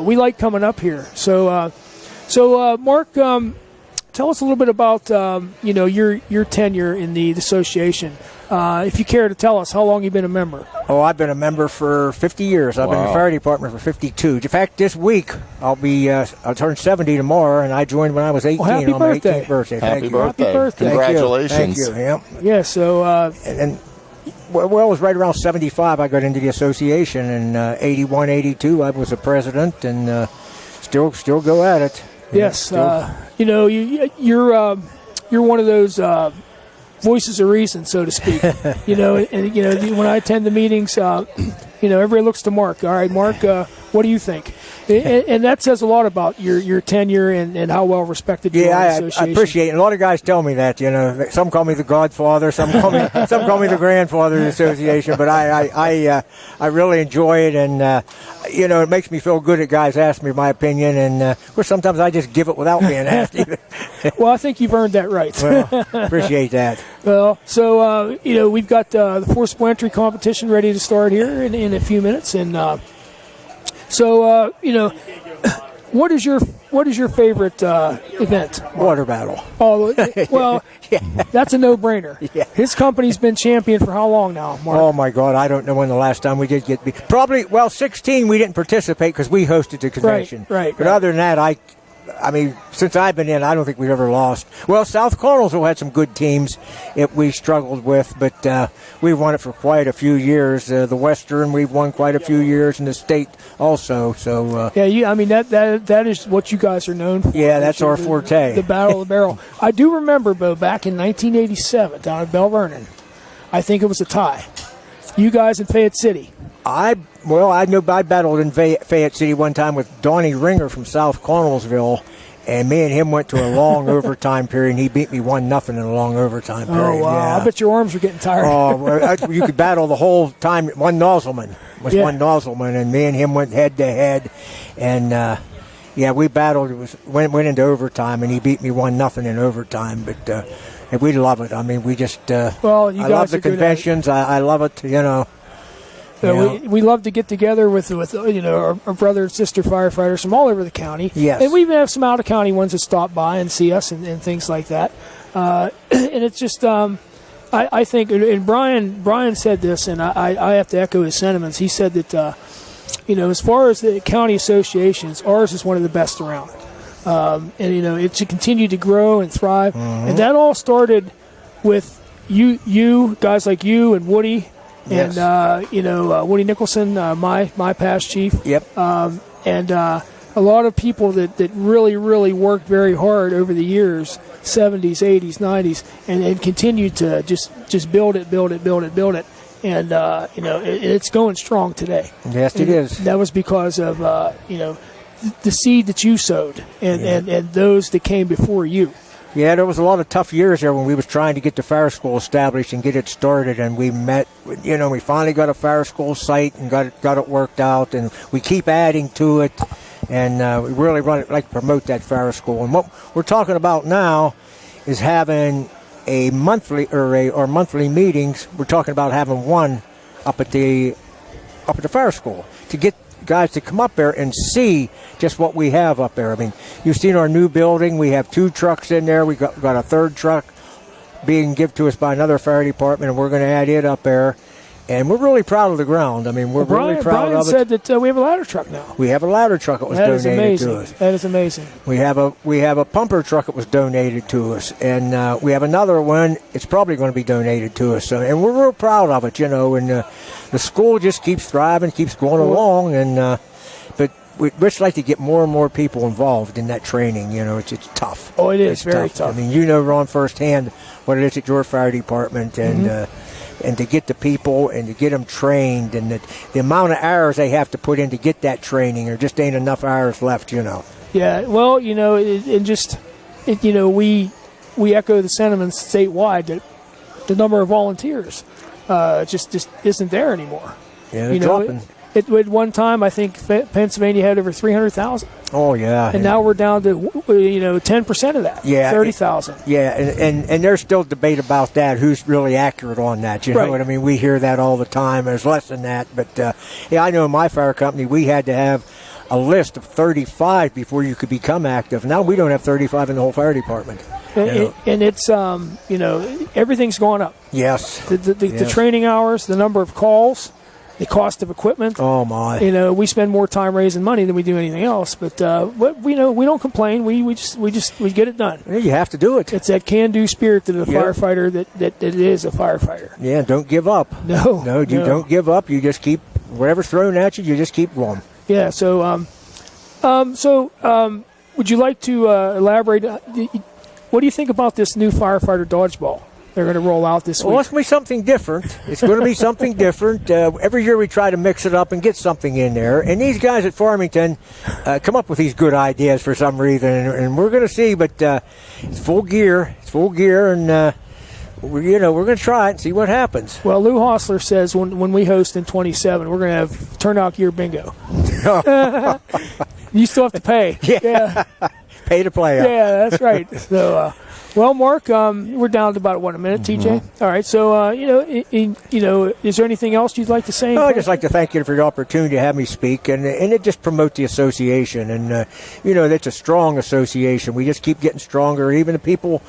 Speaker 7: we like coming up here. So Mark, tell us a little bit about your tenure in the association. If you care to tell us, how long you've been a member?
Speaker 15: Oh, I've been a member for 50 years. I've been in the fire department for 52. In fact, this week I'll turn 70 tomorrow, and I joined when I was 18
Speaker 7: on
Speaker 15: my 18th birthday.
Speaker 6: Happy birthday.
Speaker 7: Happy birthday.
Speaker 6: Congratulations.
Speaker 15: Thank you. Yep.
Speaker 7: Yeah, so...
Speaker 15: it was right around 75 I got into the association. In 81, 82, I was the president, and still go at it.
Speaker 7: Yes. You're one of those... voices of reason, so to speak. When I attend the meetings, everybody looks to Mark. All right, Mark, what do you think? And that says a lot about your tenure and how well respected you are in the association.
Speaker 15: I appreciate it. A lot of guys tell me that. Some call me the Godfather, some call me the grandfather of the association. But I really enjoy it, and it makes me feel good that guys ask me my opinion, and of course sometimes I just give it without being asked either.
Speaker 7: Well, I think you've earned that right.
Speaker 15: Well, appreciate that.
Speaker 7: Well, so we've got the forcible entry competition ready to start here in a few minutes, and what is your favorite event?
Speaker 15: Water battle.
Speaker 7: Oh, well,
Speaker 15: yeah.
Speaker 7: That's a no-brainer.
Speaker 15: Yeah.
Speaker 7: His company's been champion for how long now, Mark?
Speaker 15: Oh my God, I don't know when the last time we did get beat. Probably 16 we didn't participate because we hosted the convention.
Speaker 7: Right.
Speaker 15: But other than that, I mean, since I've been in, I don't think we've ever lost. Well, South Cornwallsville had some good teams we struggled with, but we won it for quite a few years. The Western, we've won quite a few years, and the state also. So
Speaker 7: that is what you guys are known for.
Speaker 15: Yeah, that's our forte.
Speaker 7: The Battle of the Barrel. I do remember, Bo, back in 1987 down at Bell Vernon, I think it was a tie. You guys in Fayette City.
Speaker 15: I battled in Fayette City one time with Donnie Ringer from South Cornwallsville, and me and him went to a long overtime period, and he beat me 1-0 in a long overtime period.
Speaker 7: Oh, wow.
Speaker 15: Yeah.
Speaker 7: I bet your arms were getting tired.
Speaker 15: Oh, you could battle the whole time. One nozzleman, and me and him went head-to-head, and we battled. It went into overtime, and he beat me 1-0 in overtime, but and we love it. I mean, we just I love the conventions. I love it,
Speaker 7: We love to get together with our brother and sister firefighters from all over the county.
Speaker 15: Yes.
Speaker 7: And we even have some out-of-county ones that stop by and see us and things like that. And it's just, I think, and Brian said this, and I have to echo his sentiments. He said that, as far as the county associations, ours is one of the best around. And it should continue to grow and thrive. Mm-hmm. And that all started with you guys like you and Woody.
Speaker 15: Yes.
Speaker 7: And Woody Nicholson, my past chief.
Speaker 15: Yep.
Speaker 7: And a lot of people that really, really worked very hard over the years, 70s, 80s, 90s, and continued to just build it. And it's going strong today.
Speaker 15: Yes, it is.
Speaker 7: That was because of the seed that you sowed and those that came before you.
Speaker 15: Yeah, there was a lot of tough years there when we was trying to get the fire school established and get it started, and we we finally got a fire school site and got it worked out, and we keep adding to it, and we really like to promote that fire school. And what we're talking about now is having a monthly or monthly meetings. We're talking about having one up at the fire school to get guys to come up there and see just what we have up there. I mean, you've seen our new building. We have 2 trucks in there. We got a 3rd truck being given to us by another fire department, and we're going to add it up there. And we're really proud of the ground. I mean, we're really proud of it.
Speaker 7: Brian said that we have a ladder truck now.
Speaker 15: We have a ladder truck that was donated to us.
Speaker 7: That is amazing.
Speaker 15: We have a pumper truck that was donated to us, and we have another one. It's probably going to be donated to us. And we're real proud of it, And the school just keeps thriving, keeps going along, and but we'd just like to get more and more people involved in that training. It's tough.
Speaker 7: Oh, it is.
Speaker 15: It's
Speaker 7: very tough.
Speaker 15: I mean, Ron, firsthand what it is at your fire department, and and to get the people and to get them trained, and the amount of hours they have to put in to get that training, there just ain't enough hours left,
Speaker 7: Yeah, well, we echo the sentiments statewide that the number of volunteers just isn't there anymore.
Speaker 15: Yeah, they're dropping.
Speaker 7: At one time, I think Pennsylvania had over 300,000.
Speaker 15: Oh, yeah.
Speaker 7: And now we're down to 10% of that.
Speaker 15: Yeah,
Speaker 7: 30,000.
Speaker 15: Yeah, and there's still debate about that. Who's really accurate on that? You know what I mean? We hear that all the time. There's less than that, but I know in my fire company we had to have a list of 35 before you could become active. Now we don't have 35 in the whole fire department.
Speaker 7: And it's everything's going up.
Speaker 15: Yes.
Speaker 7: The training hours, the number of calls. The cost of equipment.
Speaker 15: Oh my!
Speaker 7: We spend more time raising money than we do anything else. But we don't complain. We get it done.
Speaker 15: Yeah, you have to do it.
Speaker 7: It's that can-do spirit that a firefighter that is a firefighter.
Speaker 15: Yeah, don't give up.
Speaker 7: No,
Speaker 15: you don't give up. You just keep whatever's thrown at you. You just keep going.
Speaker 7: Yeah. So would you like to elaborate? What do you think about this new firefighter dodgeball? they're going to roll out this
Speaker 15: Well,
Speaker 7: week.
Speaker 15: it's going to be something different. It's going to be something different. Every year we try to mix it up and get something in there. And these guys at Farmington come up with these good ideas for some reason, and we're going to see. But it's full gear. It's full gear, and we're going to try it and see what happens.
Speaker 7: Well, Lou Hostler says when we host in 27, we're going to have turnout gear bingo. You still have to pay.
Speaker 15: Yeah. Pay to play.
Speaker 7: Yeah, that's right. So, well, Mark, we're down to about a minute, TJ. All right. So, is there anything else you'd like to say?
Speaker 15: I'd just like to thank you for the opportunity to have me speak, and it just promote the association. And that's a strong association. We just keep getting stronger. Even the people,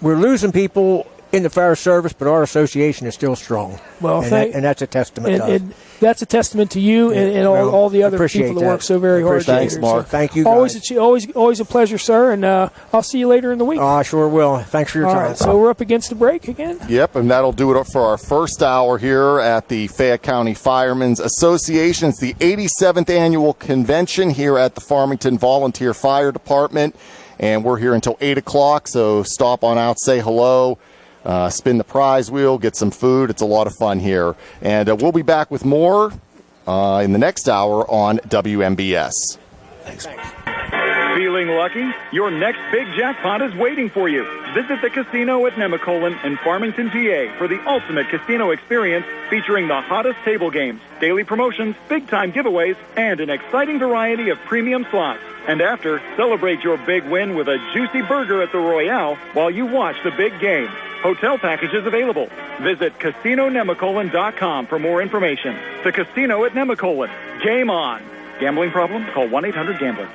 Speaker 15: we're losing people in the fire service, but our association is still strong. Well, and that's a testament to us.
Speaker 7: That's a testament to you and all the other people that work so very hard.
Speaker 15: Thanks, Mark. So thank you, guys.
Speaker 7: Always a pleasure, sir, and I'll see you later in the week.
Speaker 15: I sure will. Thanks for your time.
Speaker 7: All right, so we're up against the break again.
Speaker 6: Yep, and that'll do it for our first hour here at the Fayette County Firemen's Association. It's the 87th annual convention here at the Farmington Volunteer Fire Department, and we're here until 8 o'clock, so stop on out, say hello. Spin the prize wheel, get some food. It's a lot of fun here. And we'll be back with more in the next hour on WMBS.
Speaker 7: Thanks.
Speaker 14: Feeling lucky? Your next big jackpot is waiting for you. Visit the casino at Nemacolin in Farmington, PA for the ultimate casino experience featuring the hottest table games, daily promotions, big-time giveaways, and an exciting variety of premium slots. And after, celebrate your big win with a juicy burger at the Royale while you watch the big game. Hotel packages available. Visit CasinoNemacolin.com for more information. The Casino at Nemacolin. Game on. Gambling problem? Call 1-800-GAMBLER.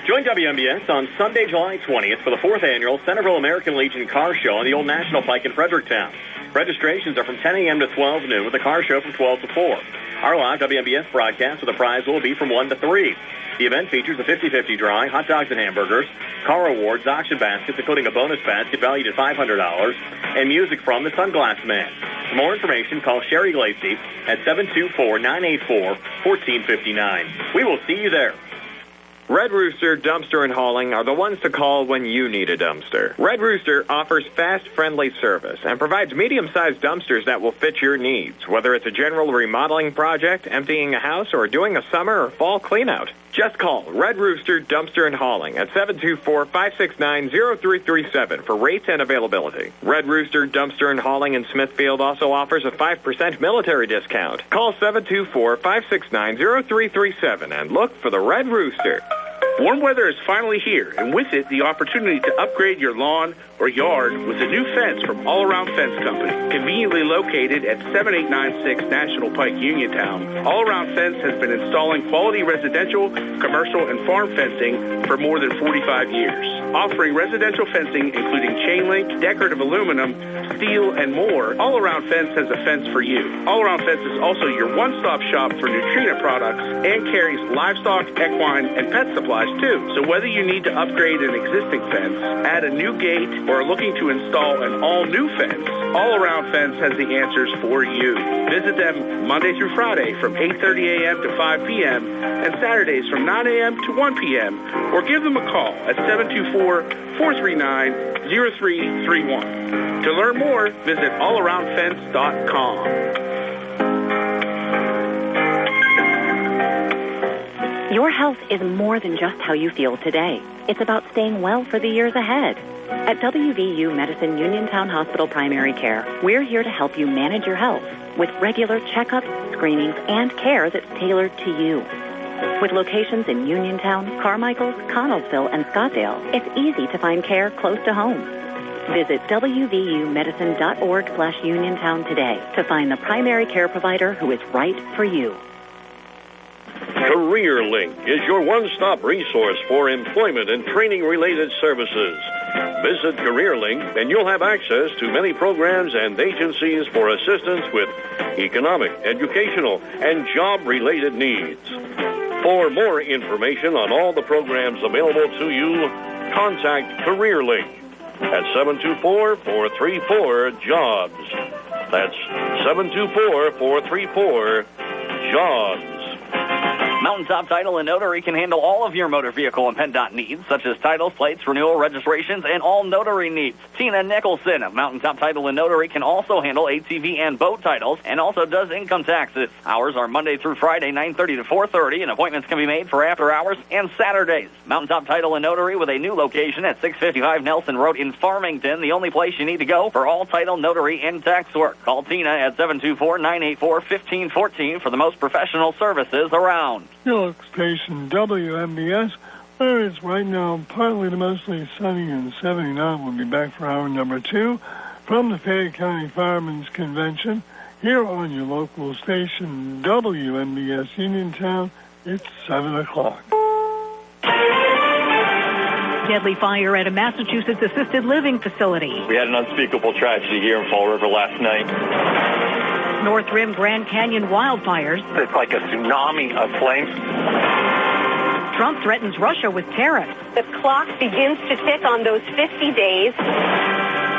Speaker 2: Join WMBS on Sunday, July 20th for the 4th Annual Centerville American Legion Car Show on the Old National Pike in Fredericktown. Registrations are from 10 a.m. to 12 noon with the car show from 12 to 4. Our live WMBS broadcast with the prize will be from 1 to 3. The event features a 50-50 drawing, hot dogs and hamburgers, car awards, auction baskets, including a bonus basket valued at $500, and music from the Sunglass Man. For more information, call Sherry Glacy at 724-984-1459. We will see you there. Red Rooster Dumpster and Hauling are the ones to call when you need a dumpster. Red Rooster offers fast, friendly service and provides medium-sized dumpsters that will fit your needs, whether it's a general remodeling project, emptying a house, or doing a summer or fall cleanout. Just call Red Rooster Dumpster and Hauling at 724-569-0337 for rates and availability. Red Rooster Dumpster and Hauling in Smithfield also offers a 5% military discount. Call 724-569-0337 and look for the Red Rooster.
Speaker 16: Warm weather is finally here, and with it, the opportunity to upgrade your lawn or yard with a new fence from All Around Fence Company. Conveniently located at 7896 National Pike, Uniontown, All Around Fence has been installing quality residential, commercial, and farm fencing for more than 45 years. Offering residential fencing including chain link, decorative aluminum, steel, and more, All Around Fence has a fence for you. All Around Fence is also your one-stop shop for Neutrina products and carries livestock, equine, and pet supplies too. So whether you need to upgrade an existing fence, add a new gate, or are looking to install an all-new fence, All Around Fence has the answers for you. Visit them Monday through Friday from 8:30 a.m. to 5 p.m. and Saturdays from 9 a.m. to 1 p.m. or give them a call at 724-439-0331. To learn more, visit allaroundfence.com.
Speaker 3: Your health is more than just how you feel today. It's about staying well for the years ahead. At WVU Medicine Uniontown Hospital Primary Care, we're here to help you manage your health with regular checkups, screenings, and care that's tailored to you. With locations in Uniontown, Carmichael, Connellsville, and Scottsdale, it's easy to find care close to home. Visit wvumedicine.org/Uniontown today to find the primary care provider who is right for you.
Speaker 17: CareerLink is your one-stop resource for employment and training-related services. Visit CareerLink and you'll have access to many programs and agencies for assistance with economic, educational, and job-related needs. For more information on all the programs available to you, contact CareerLink at 724-434-JOBS. That's 724-434-JOBS.
Speaker 18: Mountaintop Title and Notary can handle all of your motor vehicle and PennDOT needs, such as titles, plates, renewal, registrations, and all notary needs. Tina Nicholson of Mountaintop Title and Notary can also handle ATV and boat titles and also does income taxes. Hours are Monday through Friday, 9:30 to 4:30, and appointments can be made for after hours and Saturdays. Mountaintop Title and Notary with a new location at 655 Nelson Road in Farmington, the only place you need to go for all title, notary, and tax work. Call Tina at 724-984-1514 for the most professional services around.
Speaker 5: Your local station WMBS, where it's right now partly to mostly sunny and 79. We'll be back for hour number 2 from the Fayette County Firemen's Convention here on your local station WMBS Uniontown. It's 7 o'clock.
Speaker 1: Deadly fire at a Massachusetts assisted living facility.
Speaker 19: We had an unspeakable tragedy here in Fall River last night.
Speaker 1: North Rim Grand Canyon wildfires.
Speaker 19: It's like a tsunami of flames.
Speaker 1: Trump threatens Russia with tariffs.
Speaker 20: The clock begins to tick on those 50 days.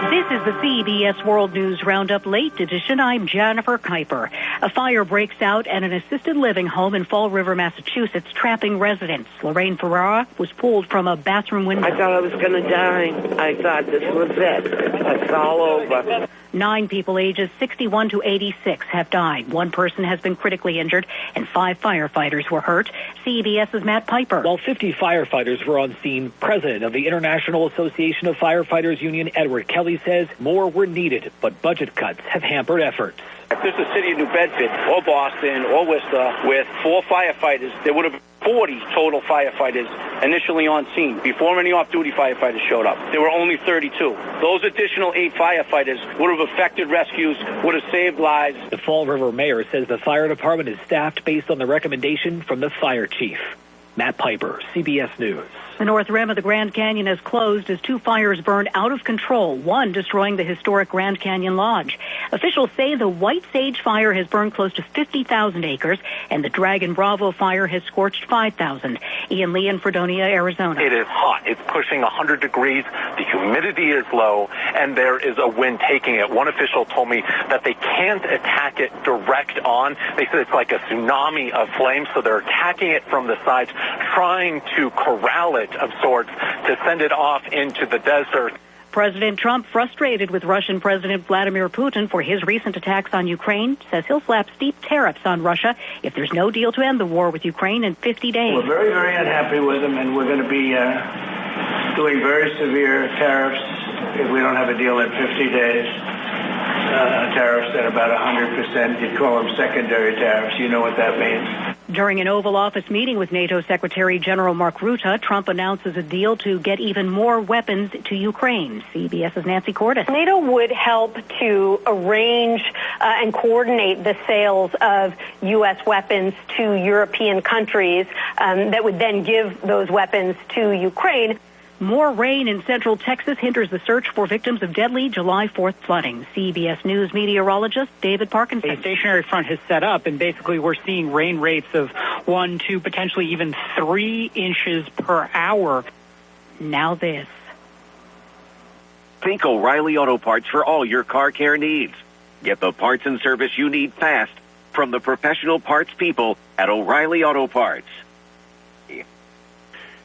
Speaker 1: This is the CBS World News Roundup Late Edition. I'm Jennifer Kuiper. A fire breaks out at an assisted living home in Fall River, Massachusetts, trapping residents. Lorraine Ferrara was pulled from a bathroom window.
Speaker 21: I thought I was going to die. I thought this was it. It's all over.
Speaker 1: 9 people ages 61 to 86 have died. 1 person has been critically injured, and 5 firefighters were hurt. CBS's Matt Piper.
Speaker 22: While 50 firefighters were on scene, President of the International Association of Firefighters Union, Edward Kelly, says more were needed, but budget cuts have hampered efforts.
Speaker 23: If this is the city of New Bedford or Boston or Worcester with 4 firefighters, there would have been 40 total firefighters initially on scene before any off-duty firefighters showed up. There were only 32. Those additional 8 firefighters would have effected rescues, would have saved lives.
Speaker 22: The Fall River mayor says the fire department is staffed based on the recommendation from the fire chief. Matt Piper, CBS News.
Speaker 1: The north rim of the Grand Canyon has closed as 2 fires burned out of control, one destroying the historic Grand Canyon Lodge. Officials say the White Sage fire has burned close to 50,000 acres, and the Dragon Bravo fire has scorched 5,000. Ian Lee in Fredonia, Arizona.
Speaker 24: It is hot. It's pushing 100 degrees. The humidity is low, and there is a wind taking it. One official told me that they can't attack it direct on. They said it's like a tsunami of flames, so they're attacking it from the sides, trying to corral it of sorts to send it off into the desert.
Speaker 1: President Trump, frustrated with Russian President Vladimir Putin for his recent attacks on Ukraine, says he'll slap steep tariffs on Russia if there's no deal to end the war with Ukraine in 50 days.
Speaker 25: We're very, very unhappy with him, and we're going to be doing very severe tariffs if we don't have a deal in 50 days. Tariffs at about 100%. You'd call them secondary tariffs. You know what that means.
Speaker 1: During an Oval Office meeting with NATO Secretary General Mark Rutte, Trump announces a deal to get even more weapons to Ukraine. CBS's Nancy Cordes.
Speaker 20: NATO would help to arrange and coordinate the sales of U.S. weapons to European countries that would then give those weapons to Ukraine.
Speaker 1: More rain in central Texas hinders the search for victims of deadly July 4th flooding. CBS News meteorologist David Parkinson.
Speaker 26: A stationary front has set up, and basically we're seeing rain rates of 1, 2, potentially even 3 inches per hour.
Speaker 1: Now this.
Speaker 27: Think O'Reilly Auto Parts for all your car care needs. Get the parts and service you need fast from the professional parts people at O'Reilly Auto Parts.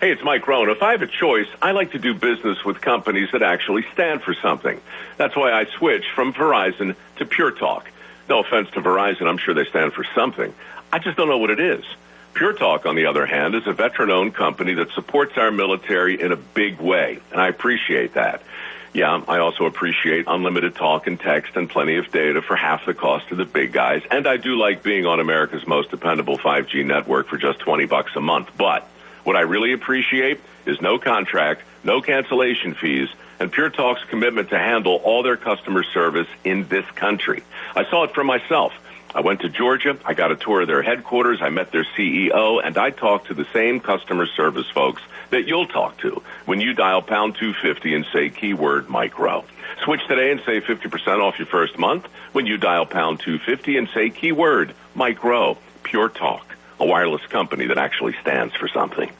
Speaker 28: Hey, it's Mike Rohn. If I have a choice, I like to do business with companies that actually stand for something. That's why I switched from Verizon to Pure Talk. No offense to Verizon, I'm sure they stand for something. I just don't know what it is. Pure Talk, on the other hand, is a veteran-owned company that supports our military in a big way, and I appreciate that. Yeah, I also appreciate unlimited talk and text and plenty of data for half the cost of the big guys, and I do like being on America's most dependable 5G network for just $20 a month, but what I really appreciate is no contract, no cancellation fees, and Pure Talk's commitment to handle all their customer service in this country. I saw it for myself. I went to Georgia, I got a tour of their headquarters, I met their CEO, and I talked to the same customer service folks that you'll talk to when you dial pound 250 and say keyword micro. Switch today and save 50% off your first month when you dial pound 250 and say keyword micro. Pure Talk, a wireless company that actually stands for something.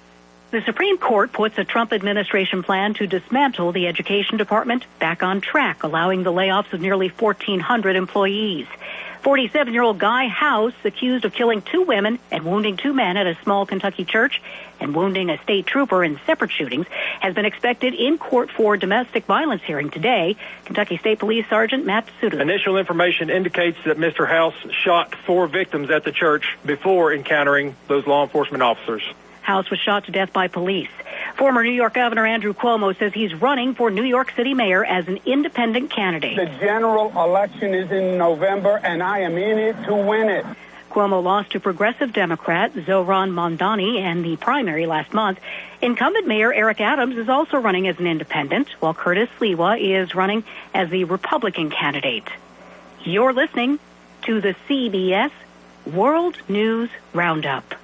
Speaker 1: The Supreme Court puts a Trump administration plan to dismantle the Education Department back on track, allowing the layoffs of nearly 1,400 employees. 47-year-old Guy House, accused of killing 2 women and wounding 2 men at a small Kentucky church and wounding a state trooper in separate shootings, has been expected in court for domestic violence hearing today. Kentucky State Police Sergeant Matt Suter.
Speaker 4: Initial information indicates that Mr. House shot 4 victims at the church before encountering those law enforcement officers.
Speaker 1: House was shot to death by police. Former New York Governor Andrew Cuomo says he's running for New York City mayor as an independent candidate.
Speaker 8: The general election is in November, and I am in it to win it.
Speaker 1: Cuomo lost to progressive Democrat Zohran Mamdani in the primary last month. Incumbent Mayor Eric Adams is also running as an independent, while Curtis Sliwa is running as the Republican candidate. You're listening to the CBS World News Roundup.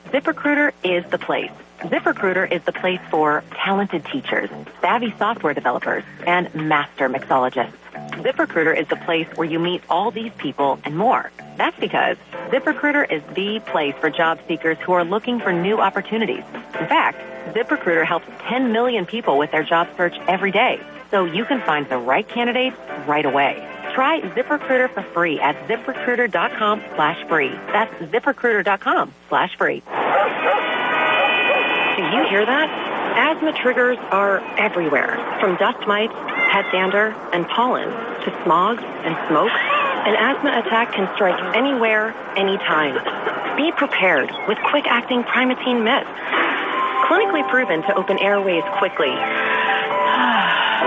Speaker 3: ZipRecruiter is the place. ZipRecruiter is the place for talented teachers, savvy software developers, and master mixologists. ZipRecruiter is the place where you meet all these people and more. That's because ZipRecruiter is the place for job seekers who are looking for new opportunities. In fact, ZipRecruiter helps 10 million people with their job search every day, so you can find the right candidates right away. Try ZipRecruiter for free at ZipRecruiter.com/free. That's ZipRecruiter.com/free. Do you hear that? Asthma triggers are everywhere, from dust mites, pet dander, and pollen, to smog and smoke. An asthma attack can strike anywhere, anytime. Be prepared with quick-acting Primatene Mist. Clinically proven to open airways quickly.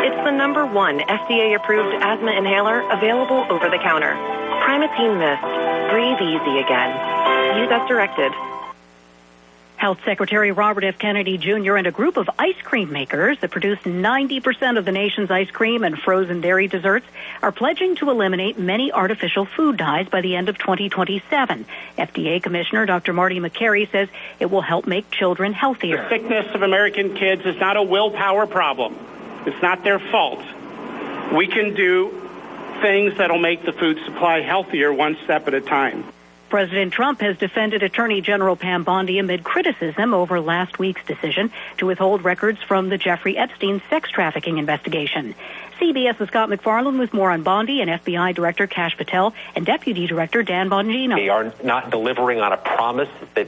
Speaker 3: It's the #1 FDA-approved asthma inhaler available over the counter. Primatene Mist. Breathe easy again. Use as directed.
Speaker 1: Health Secretary Robert F. Kennedy Jr. and a group of ice cream makers that produce 90% of the nation's ice cream and frozen dairy desserts are pledging to eliminate many artificial food dyes by the end of 2027. FDA Commissioner Dr. Marty McCary says it will help make children healthier.
Speaker 9: The sickness of American kids is not a willpower problem. It's not their fault. We can do things that'll make the food supply healthier one step at a time.
Speaker 1: President Trump has defended Attorney General Pam Bondi amid criticism over last week's decision to withhold records from the Jeffrey Epstein sex trafficking investigation. CBS's Scott McFarland with more on Bondi and FBI Director Kash Patel and Deputy Director Dan Bongino.
Speaker 10: They are not delivering on a promise that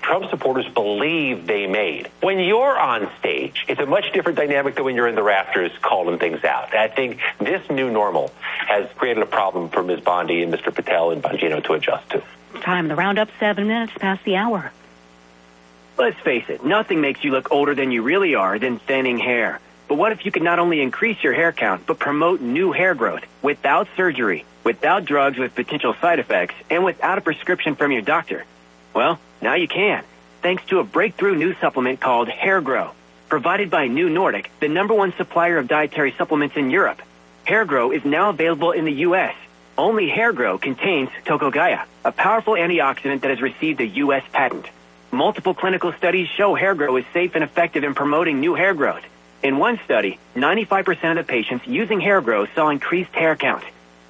Speaker 10: Trump supporters believe they made. When you're on stage, it's a much different dynamic than when you're in the rafters calling things out. I think this new normal has created a problem for Ms. Bondi and Mr. Patel and Bongino to adjust to.
Speaker 1: Time the roundup, 7 minutes past the hour.
Speaker 11: Let's face it, nothing makes you look older than you really are than thinning hair. But what if you could not only increase your hair count, but promote new hair growth without surgery, without drugs with potential side effects, and without a prescription from your doctor? Well, now you can, thanks to a breakthrough new supplement called Hair Grow, provided by New Nordic, the #1 supplier of dietary supplements in Europe. Hair Grow is now available in the U.S. Only Hair Grow contains Tocogaya, a powerful antioxidant that has received a U.S. patent. Multiple clinical studies show Hair Grow is safe and effective in promoting new hair growth. In one study, 95% of the patients using Hair Grow saw increased hair count.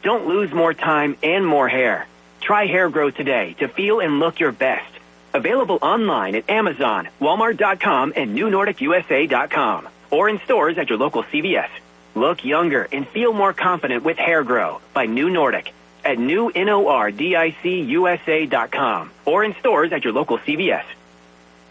Speaker 11: Don't lose more time and more hair. Try Hair Grow today to feel and look your best. Available online at Amazon, Walmart.com, and NewNordicUSA.com, or in stores at your local CVS. Look younger and feel more confident with Hair Grow by New Nordic at NewNordicUSA.com, or in stores at your local CVS.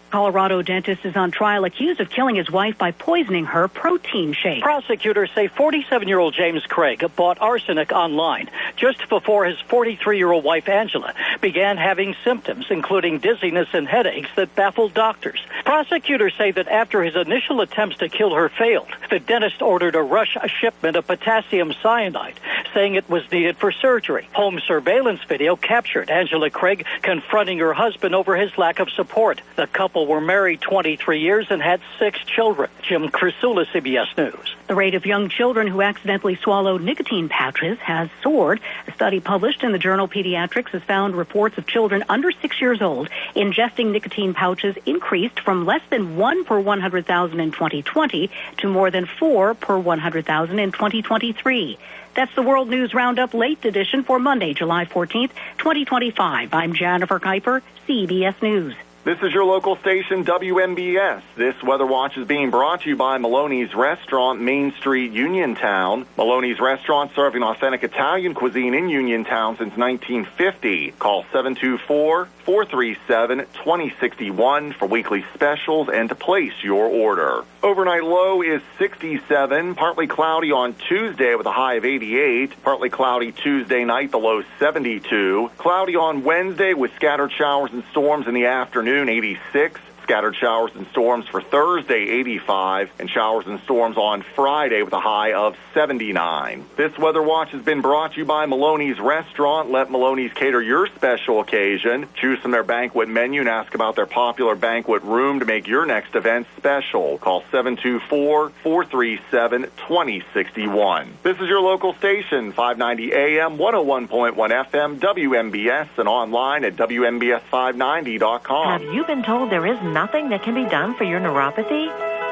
Speaker 1: Colorado dentist is on trial accused of killing his wife by poisoning her protein shake.
Speaker 12: Prosecutors say 47-year-old James Craig bought arsenic online just before his 43-year-old wife Angela began having symptoms, including dizziness and headaches that baffled doctors. Prosecutors say that after his initial attempts to kill her failed, the dentist ordered a rush shipment of potassium cyanide, saying it was needed for surgery. Home surveillance video captured Angela Craig confronting her husband over his lack of support. The couple were married 23 years and had 6 children. Jim Crisula, CBS News.
Speaker 1: The rate of young children who accidentally swallow nicotine pouches has soared. A study published in the journal Pediatrics has found reports of children under 6 years old ingesting nicotine pouches increased from less than 1 per 100,000 in 2020 to more than 4 per 100,000 in 2023. That's the World News Roundup Late Edition for Monday, July 14th, 2025. I'm Jennifer Kuiper, CBS News.
Speaker 2: This is your local station, WMBS. This Weather Watch is being brought to you by Maloney's Restaurant, Main Street, Uniontown. Maloney's Restaurant, serving authentic Italian cuisine in Uniontown since 1950. Call 724-437-2061 for weekly specials and to place your order. Overnight low is 67, partly cloudy on Tuesday with a high of 88. Partly cloudy Tuesday night, the low 72. Cloudy on Wednesday with scattered showers and storms in the afternoon, 86. Scattered showers and storms for Thursday, 85, and showers and storms on Friday with a high of 79. This Weather Watch has been brought to you by Maloney's Restaurant. Let Maloney's cater your special occasion. Choose from their banquet menu and ask about their popular banquet room to make your next event special. Call 724-437-2061. This is your local station, 590 AM, 101.1 FM, WMBS, and online at WMBS590.com.
Speaker 6: Have you been told there is nothing that can be done for your neuropathy?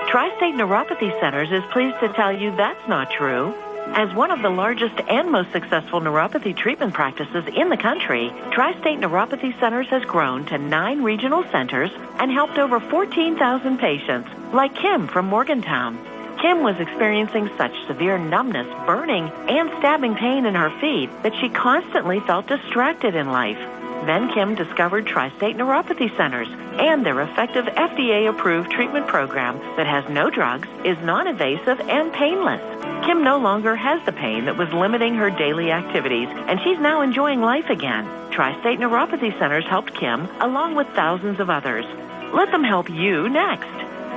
Speaker 6: Tri-State Neuropathy Centers is pleased to tell you that's not true. As one of the largest and most successful neuropathy treatment practices in the country, Tri-State Neuropathy Centers has grown to 9 regional centers and helped over 14,000 patients, like Kim from Morgantown. Kim was experiencing such severe numbness, burning, and stabbing pain in her feet that she constantly felt distracted in life. Then Kim discovered Tri-State Neuropathy Centers and their effective FDA-approved treatment program that has no drugs, is non-invasive, and painless. Kim no longer has the pain that was limiting her daily activities, and she's now enjoying life again. Tri-State Neuropathy Centers helped Kim, along with thousands of others. Let them help you next.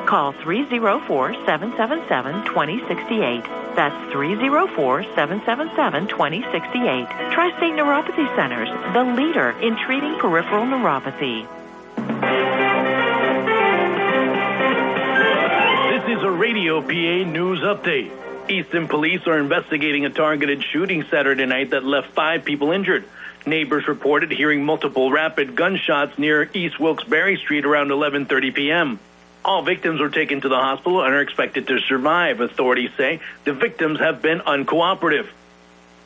Speaker 6: Call 304-777-2068. That's 304-777-2068. Tri-State Neuropathy Centers, the leader in treating peripheral neuropathy.
Speaker 7: This is a Radio PA news update. Easton police are investigating a targeted shooting Saturday night that left 5 people injured. Neighbors reported hearing multiple rapid gunshots near East Wilkes-Barre Street around 11:30 p.m. All victims were taken to the hospital and are expected to survive. Authorities say the victims have been uncooperative.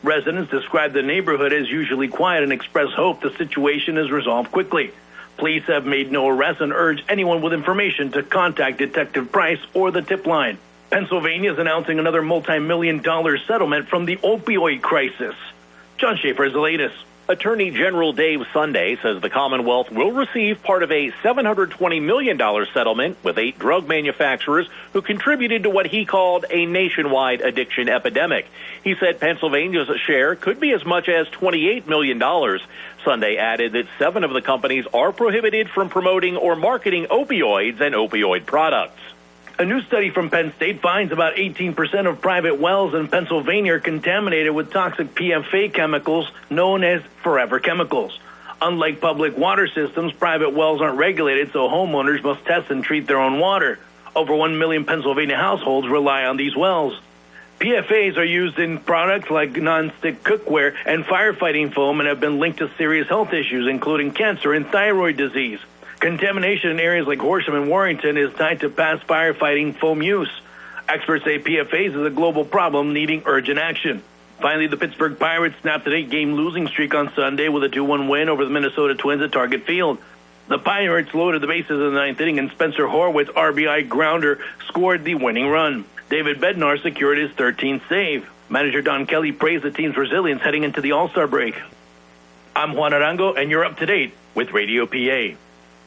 Speaker 7: Residents describe the neighborhood as usually quiet and express hope the situation is resolved quickly. Police have made no arrests and urge anyone with information to contact Detective Price or the tip line. Pennsylvania is announcing another multi-million-dollar settlement from the opioid crisis. John Schaefer is the latest.
Speaker 13: Attorney General Dave Sunday says the Commonwealth will receive part of a $720 million settlement with 8 drug manufacturers who contributed to what he called a nationwide addiction epidemic. He said Pennsylvania's share could be as much as $28 million. Sunday added that 7 of the companies are prohibited from promoting or marketing opioids and opioid products.
Speaker 7: A new study from Penn State finds about 18% of private wells in Pennsylvania are contaminated with toxic PFA chemicals known as forever chemicals. Unlike public water systems, private wells aren't regulated, so homeowners must test and treat their own water. Over 1 million Pennsylvania households rely on these wells. PFAs are used in products like nonstick cookware and firefighting foam and have been linked to serious health issues, including cancer and thyroid disease. Contamination in areas like Horsham and Warrington is tied to past firefighting foam use. Experts say PFAs is a global problem needing urgent action. Finally, the Pittsburgh Pirates snapped an 8-game losing streak on Sunday with a 2-1 win over the Minnesota Twins at Target Field. The Pirates loaded the bases in the 9th inning, and Spencer Horwitz's RBI grounder scored the winning run. David Bednar secured his 13th save. Manager Don Kelly praised the team's resilience heading into the All-Star break. I'm Juan Arango, and you're up to date with Radio PA.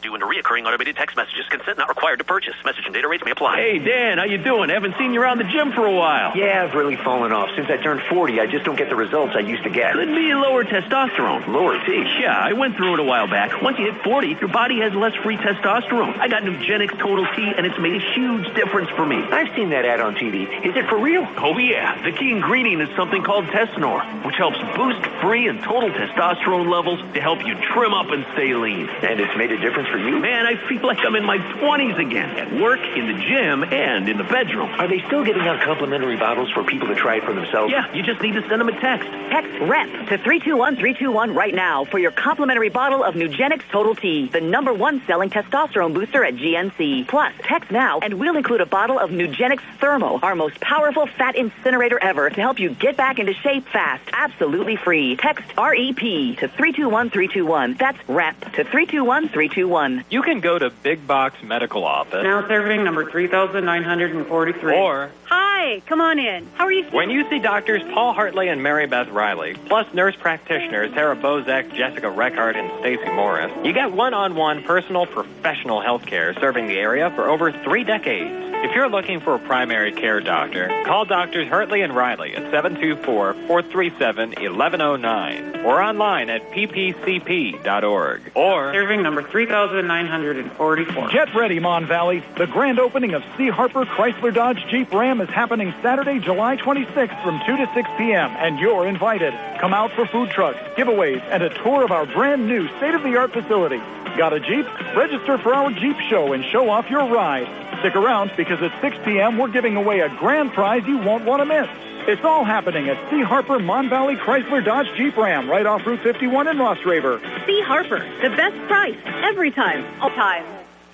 Speaker 27: Due into reoccurring automated text messages. Consent not required to purchase. Message and data rates may apply.
Speaker 14: Hey, Dan, how you doing? Haven't seen you around the gym for a while.
Speaker 11: Yeah, I've really fallen off. Since I turned 40, I just don't get the results I used to get.
Speaker 14: Could be lower testosterone.
Speaker 11: Lower T?
Speaker 14: Yeah, I went through it a while back. Once you hit 40, your body has less free testosterone. I got Nugenix Total T, and it's made a huge difference for me.
Speaker 11: I've seen that ad on TV. Is it for real?
Speaker 14: Oh, yeah. The key ingredient is something called Testanor, which helps boost free and total testosterone levels to help you trim up and stay lean.
Speaker 11: And it's made a difference for you?
Speaker 14: Man, I feel like I'm in my 20s again, at work, in the gym, and in the bedroom.
Speaker 11: Are they still giving out complimentary bottles for people to try it for themselves?
Speaker 14: Yeah, you just need to send them a text.
Speaker 3: Text REP to 321-321 right now for your complimentary bottle of Nugenix Total T, the #1 selling testosterone booster at GNC. Plus, text now and we'll include a bottle of Nugenix Thermo, our most powerful fat incinerator ever, to help you get back into shape fast, absolutely free. Text REP to 321-321. That's REP to 321-321.
Speaker 5: 1.
Speaker 15: You can go to Big Box Medical Office.
Speaker 16: Now serving number 3,943.
Speaker 15: Or,
Speaker 16: hi, come on in. How are you?
Speaker 15: when you see doctors Paul Hartley and Mary Beth Riley, plus nurse practitioners Tara Bozek, Jessica Reckart, and Stacy Morris, you get one-on-one personal professional health care serving the area for over 3 decades. If you're looking for a primary care doctor, call Doctors Hartley and Riley at 724-437-1109 or online at ppcp.org. Or
Speaker 16: serving number 3,944.
Speaker 17: Get ready, Mon Valley. The grand opening of C. Harper Chrysler Dodge Jeep Ram is happening Saturday, July 26th from 2 to 6 p.m., and you're invited. Come out for food trucks, giveaways, and a tour of our brand new state-of-the-art facility. Got a Jeep? Register for our Jeep show and show off your ride. Stick around because at 6 p.m. we're giving away a grand prize you won't want to miss. It's all happening at C. Harper Mon Valley Chrysler Dodge Jeep Ram right off Route 51 in Ross River.
Speaker 16: C. Harper, the best price every time, all time.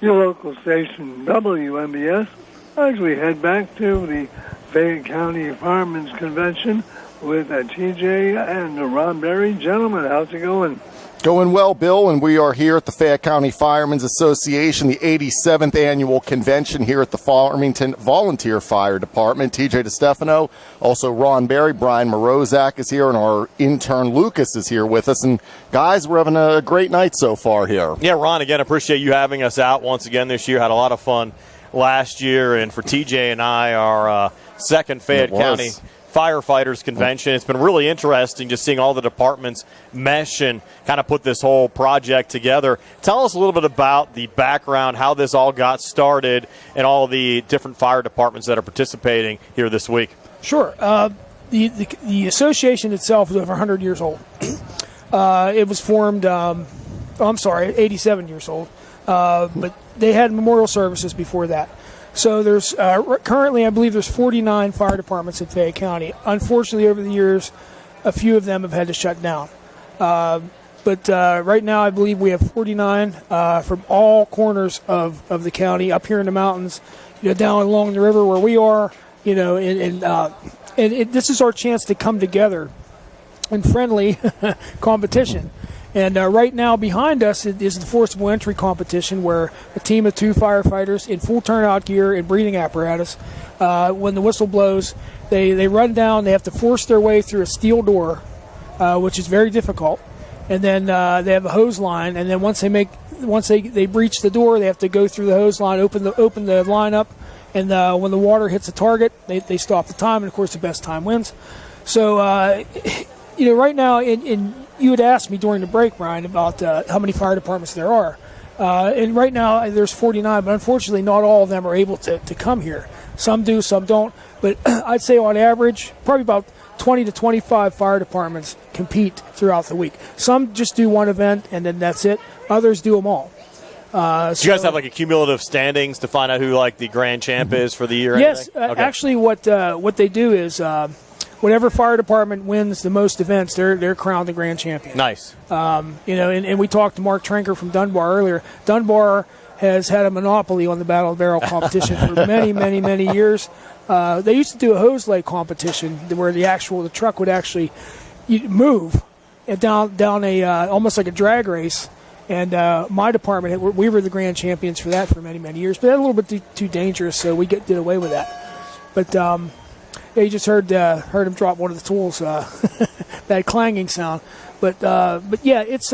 Speaker 18: Your local station, WMBS, as we head back to the Fayette County Firemen's Convention with TJ and Ron Berry. Gentlemen, how's it going?
Speaker 19: Going well, Bill, and we are here at the Fayette County Firemen's Association, the 87th annual convention here at the Farmington Volunteer Fire Department. TJ DeStefano, also Ron Berry, Brian Morozak is here, and our intern Lucas is here with us. And guys, we're having a great night so far here.
Speaker 21: Yeah, Ron, again, appreciate you having us out once again this year. Had a lot of fun last year, and for TJ and I, our second Fayette County Firefighters Convention. It's been really interesting just seeing all the departments mesh and kind of put this whole project together. Tell us a little bit about the background, how this all got started, and all the different fire departments that are participating here this week.
Speaker 23: Sure. The association itself is over 100 years old. It was formed, 87 years old, but they had memorial services before that. So there's currently, I believe, there's 49 fire departments in Fayette County. Unfortunately, over the years, a few of them have had to shut down. But right now, I believe we have 49 from all corners of the county, up here in the mountains, down along the river where we are, and this is our chance to come together in friendly competition. And right now behind us is the forcible entry competition where a team of 2 firefighters in full turnout gear and breathing apparatus, when the whistle blows, they run down. They have to force their way through a steel door, which is very difficult. And then they have a hose line. And then once they breach the door, they have to go through the hose line, open the line up. And when the water hits the target, they stop the time. And, of course, the best time wins. So, right now you had asked me during the break, Brian, about how many fire departments there are. And right now there's 49, but unfortunately not all of them are able to come here. Some do, some don't. But I'd say on average, probably about 20 to 25 fire departments compete throughout the week. Some just do one event, and then that's it. Others do them all.
Speaker 21: Do you guys have like a cumulative standings to find out who like the grand champ is for the year?
Speaker 23: Yes, actually what they do is whatever fire department wins the most events, they're crowned the grand champion.
Speaker 21: Nice.
Speaker 23: And we talked to Mark Trenker from Dunbar earlier. Dunbar has had a monopoly on the Battle of the Barrel competition for many, many, many years. They used to do a hose lay competition where the truck would actually move down a almost like a drag race. And my department, we were the grand champions for that for many, many years. But that's a little bit too dangerous, so we did away with that. But you just heard him drop one of the tools, that clanging sound. But yeah, it's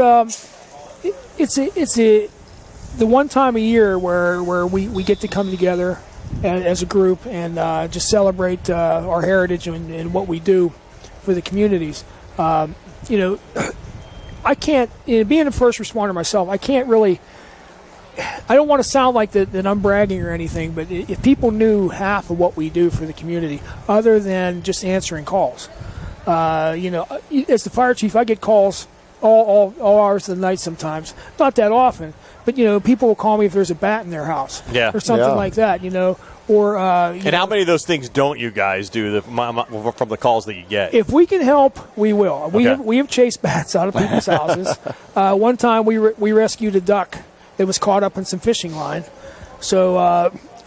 Speaker 23: the one time a year where we get to come together as a group and just celebrate our heritage and what we do for the communities. I can't, being a first responder myself, I don't want to sound like that I'm bragging or anything, but if people knew half of what we do for the community, other than just answering calls, as the fire chief, I get calls all hours of the night sometimes. Not that often, but, people will call me if there's a bat in their house or something like that, Or,
Speaker 21: and how many of those things don't you guys do from the calls that you get?
Speaker 23: If we can help, we will. We have chased bats out of people's houses. One time we rescued a duck that was caught up in some fishing line. So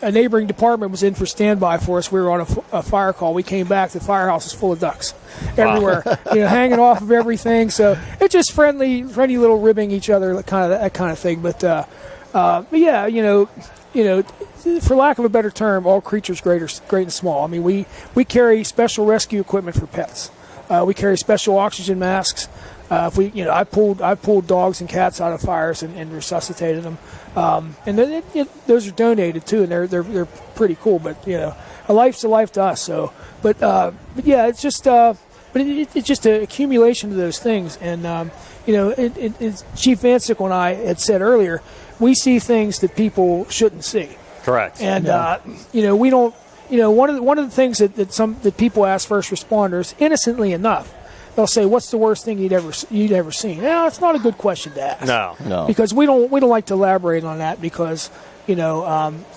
Speaker 23: a neighboring department was in for standby for us. We were on a fire call. We came back. The firehouse was full of ducks everywhere, hanging off of everything. So it's just friendly little ribbing each other, that kind of thing. But But yeah, for lack of a better term, all creatures great and small. I mean, we carry special rescue equipment for pets. We carry special oxygen masks. I pulled dogs and cats out of fires and resuscitated them. And then those are donated too, and they're pretty cool. But a life's a life to us. So, but yeah, it's just it's just an accumulation of those things. And Chief Van Sickle and I had said earlier, we see things that people shouldn't see.
Speaker 21: Correct.
Speaker 23: And we don't. One of the things that people ask first responders, innocently enough, they'll say, "What's the worst thing you'd ever seen?" No, it's not a good question to ask.
Speaker 21: No.
Speaker 23: Because we don't like to elaborate on that because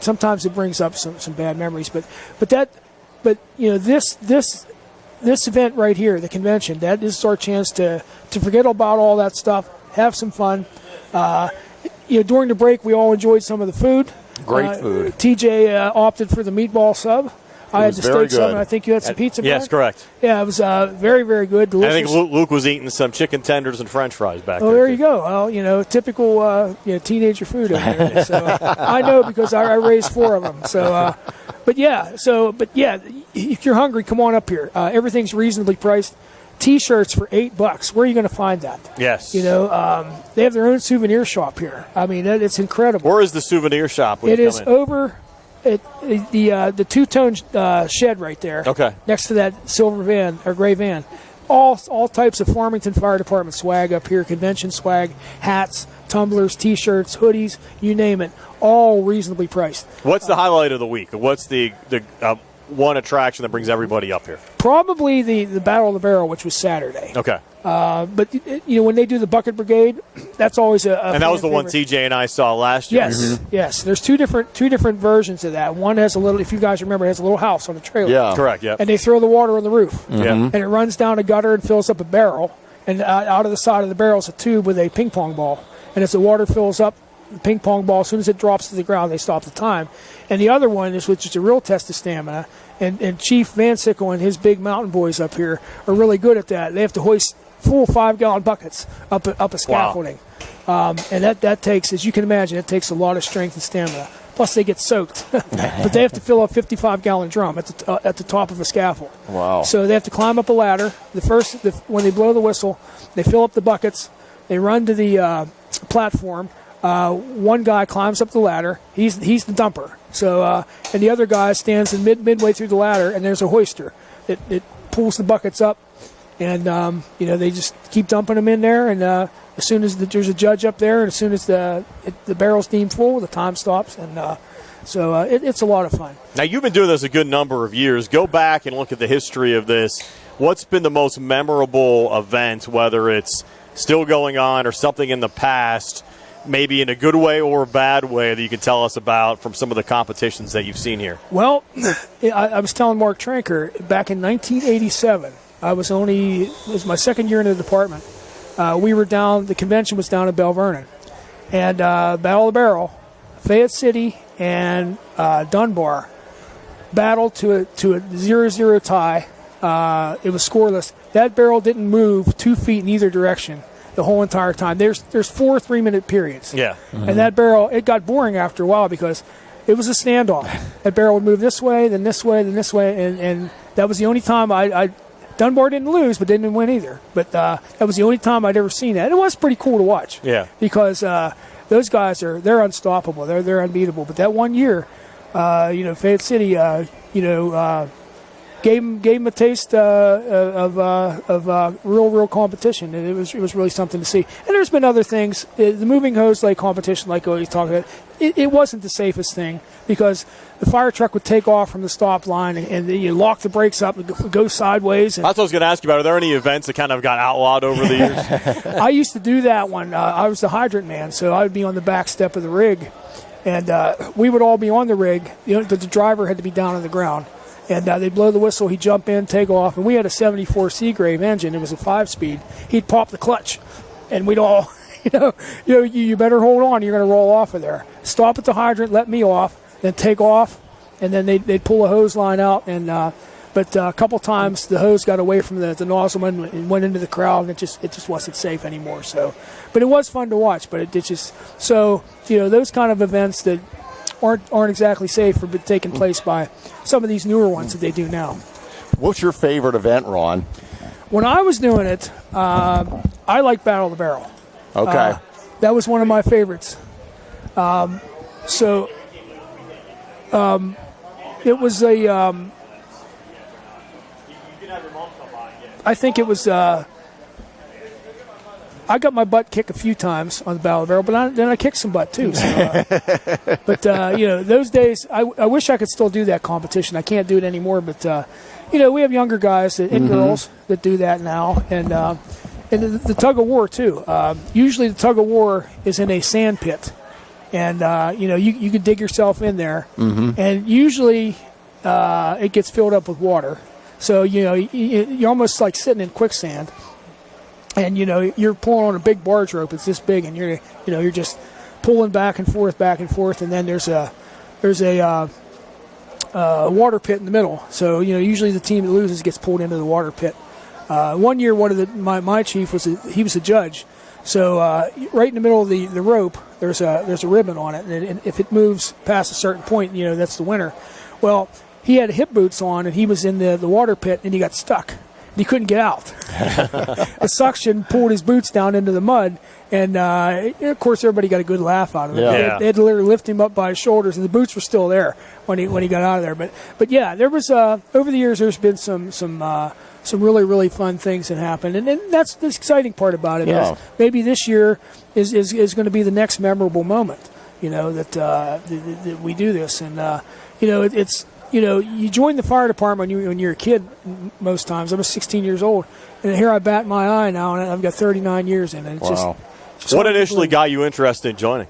Speaker 23: sometimes it brings up some bad memories. But this event right here, the convention, that is our chance to forget about all that stuff, have some fun. During the break, we all enjoyed some of the food.
Speaker 19: Great food.
Speaker 23: TJ opted for the meatball sub. I had the steak sub, and I think you had some pizza.
Speaker 21: Yes, correct.
Speaker 23: Yeah, it was very, very good, delicious.
Speaker 21: I think Luke was eating some chicken tenders and French fries back there.
Speaker 23: Oh, there you go. Well, typical teenager food over there. So I know because I raised 4 of them. So, but yeah, if you're hungry, come on up here. Everything's reasonably priced. T-shirts for $8. Where are you going to find that?
Speaker 21: Yes.
Speaker 23: They have their own souvenir shop here. I mean, it's incredible.
Speaker 21: Where is the souvenir shop?
Speaker 23: It is over at the two-tone shed right there.
Speaker 21: Okay.
Speaker 23: Next to that silver van or gray van. All types of Farmington Fire Department swag up here, convention swag, hats, tumblers, T-shirts, hoodies, you name it, all reasonably priced.
Speaker 21: What's the highlight of the week? What's the one attraction that brings everybody up here?
Speaker 23: Probably the Battle of the Barrel, which was Saturday.
Speaker 21: Okay.
Speaker 23: But when they do the Bucket Brigade, that's always a
Speaker 21: and that was the one TJ and I saw last year.
Speaker 23: Yes, yes. There's two different versions of that. One has a little, if you guys remember, it has a little house on the trailer.
Speaker 21: Yeah, correct. Yeah.
Speaker 23: And they throw the water on the roof.
Speaker 21: Yeah.
Speaker 23: And it runs down a gutter and fills up a barrel. And out of the side of the barrel is a tube with a ping pong ball. And as the water fills up the ping pong ball, as soon as it drops to the ground, they stop the time. And the other one is, which is a real test of stamina. And Chief Van Sickle and his big mountain boys up here are really good at that. They have to hoist full 5-gallon buckets up a scaffolding. Wow. And that takes, as you can imagine, it takes a lot of strength and stamina. Plus they get soaked. But they have to fill a 55-gallon drum at the top of a scaffold.
Speaker 19: Wow.
Speaker 23: So they have to climb up a ladder. When they blow the whistle, they fill up the buckets. They run to the platform. One guy climbs up the ladder. He's the dumper. So and the other guy stands midway through the ladder, and there's a hoister. It pulls the buckets up, and they just keep dumping them in there. And as soon as there's a judge up there, and as soon as the barrel's deemed full, the time stops. And so it's a lot of fun.
Speaker 21: Now you've been doing this a good number of years. Go back and look at the history of this. What's been the most memorable event, whether it's still going on or something in the past, maybe in a good way or a bad way, that you can tell us about from some of the competitions that you've seen here?
Speaker 23: Well, I was telling Mark Tranker, back in 1987, it was my second year in the department. The convention was down in Bell Vernon. And Battle of the Barrel, Fayette City and Dunbar battled to a 0-0 tie. It was scoreless. That barrel didn't move 2 feet in either direction the whole entire time. There's 4 3-minute periods.
Speaker 21: Yeah.
Speaker 23: Mm-hmm. And that barrel, it got boring after a while because it was a standoff. That barrel would move this way, then this way, then this way, and that was the only time Dunbar didn't lose, but didn't win either. But that was the only time I'd ever seen that. It was pretty cool to watch.
Speaker 21: Yeah.
Speaker 23: Because those guys they're unstoppable. They're unbeatable. But that one year, Fayette City, gave him a taste of real competition, and it was really something to see. And there's been other things. The moving hose lay competition, like what he's talking about, it wasn't the safest thing because the fire truck would take off from the stop line and you lock the brakes up and go sideways. And
Speaker 21: that's what I was going to ask you about. Are there any events that kind of got outlawed over the years?
Speaker 23: I used to do that one. I was the hydrant man, so I would be on the back step of the rig, and we would all be on the rig, but the driver had to be down on the ground. And they'd blow the whistle, he'd jump in, take off. And we had a 74 Seagrave engine. It was a 5-speed. He'd pop the clutch, and we'd all, you better hold on. You're going to roll off of there. Stop at the hydrant, let me off, then take off, and then they'd pull a hose line out. And But a couple times the hose got away from the nozzle and went into the crowd, and it just wasn't safe anymore. So, but it was fun to watch. But it just so those kind of events that aren't exactly safe for taking place by some of these newer ones that they do now.
Speaker 19: What's your favorite event, Ron?
Speaker 23: When I was doing it, I liked Battle of the Barrel.
Speaker 19: Okay.
Speaker 23: That was one of my favorites. It was I think it was. I got my butt kicked a few times on the Battle of the Barrel, but then I kicked some butt too. So, but those days, I wish I could still do that competition. I can't do it anymore, but we have younger guys and girls that do that now, and the tug of war too. Usually, the tug of war is in a sand pit, and you could dig yourself in there, and usually it gets filled up with water. So you're almost like sitting in quicksand, and you're pulling on a big barge rope. It's this big, and you're just pulling back and forth, and then there's a water pit in the middle. So usually the team that loses gets pulled into the water pit. One year, my chief was a judge. So right in the middle of the rope, there's a ribbon on it, and if it moves past a certain point, that's the winner. Well, he had hip boots on, and he was in the water pit, and he got stuck. He couldn't get out. The suction pulled his boots down into the mud, and of course everybody got a good laugh out of it.
Speaker 19: Yeah.
Speaker 23: They had to literally lift him up by his shoulders, and the boots were still there when he got out of there. But yeah, there was over the years there's been some really, really fun things that happened, and that's the exciting part about it.
Speaker 19: Yeah.
Speaker 23: Maybe this year is going to be the next memorable moment. That we do this, and it's. You join the fire department when you're a kid most times. I was 16 years old, and here I bat my eye now, and I've got 39 years in it. It's
Speaker 19: wow.
Speaker 23: just
Speaker 21: What initially got you interested in joining?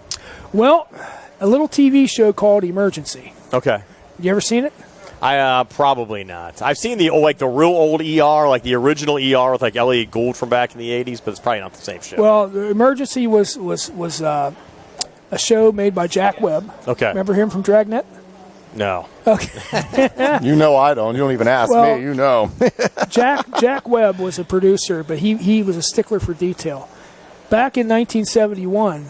Speaker 23: Well, a little TV show called Emergency.
Speaker 21: Okay.
Speaker 23: You ever seen it?
Speaker 21: I probably not. I've seen the real old ER, like the original ER with like Elliot Gould from back in the 80s, but it's probably not the same show.
Speaker 23: Well, the Emergency was a show made by Jack Webb.
Speaker 21: Okay.
Speaker 23: Remember him from Dragnet?
Speaker 21: No.
Speaker 23: Okay.
Speaker 19: I don't. You don't even ask me.
Speaker 23: Jack Webb was a producer, but he was a stickler for detail. Back in 1971,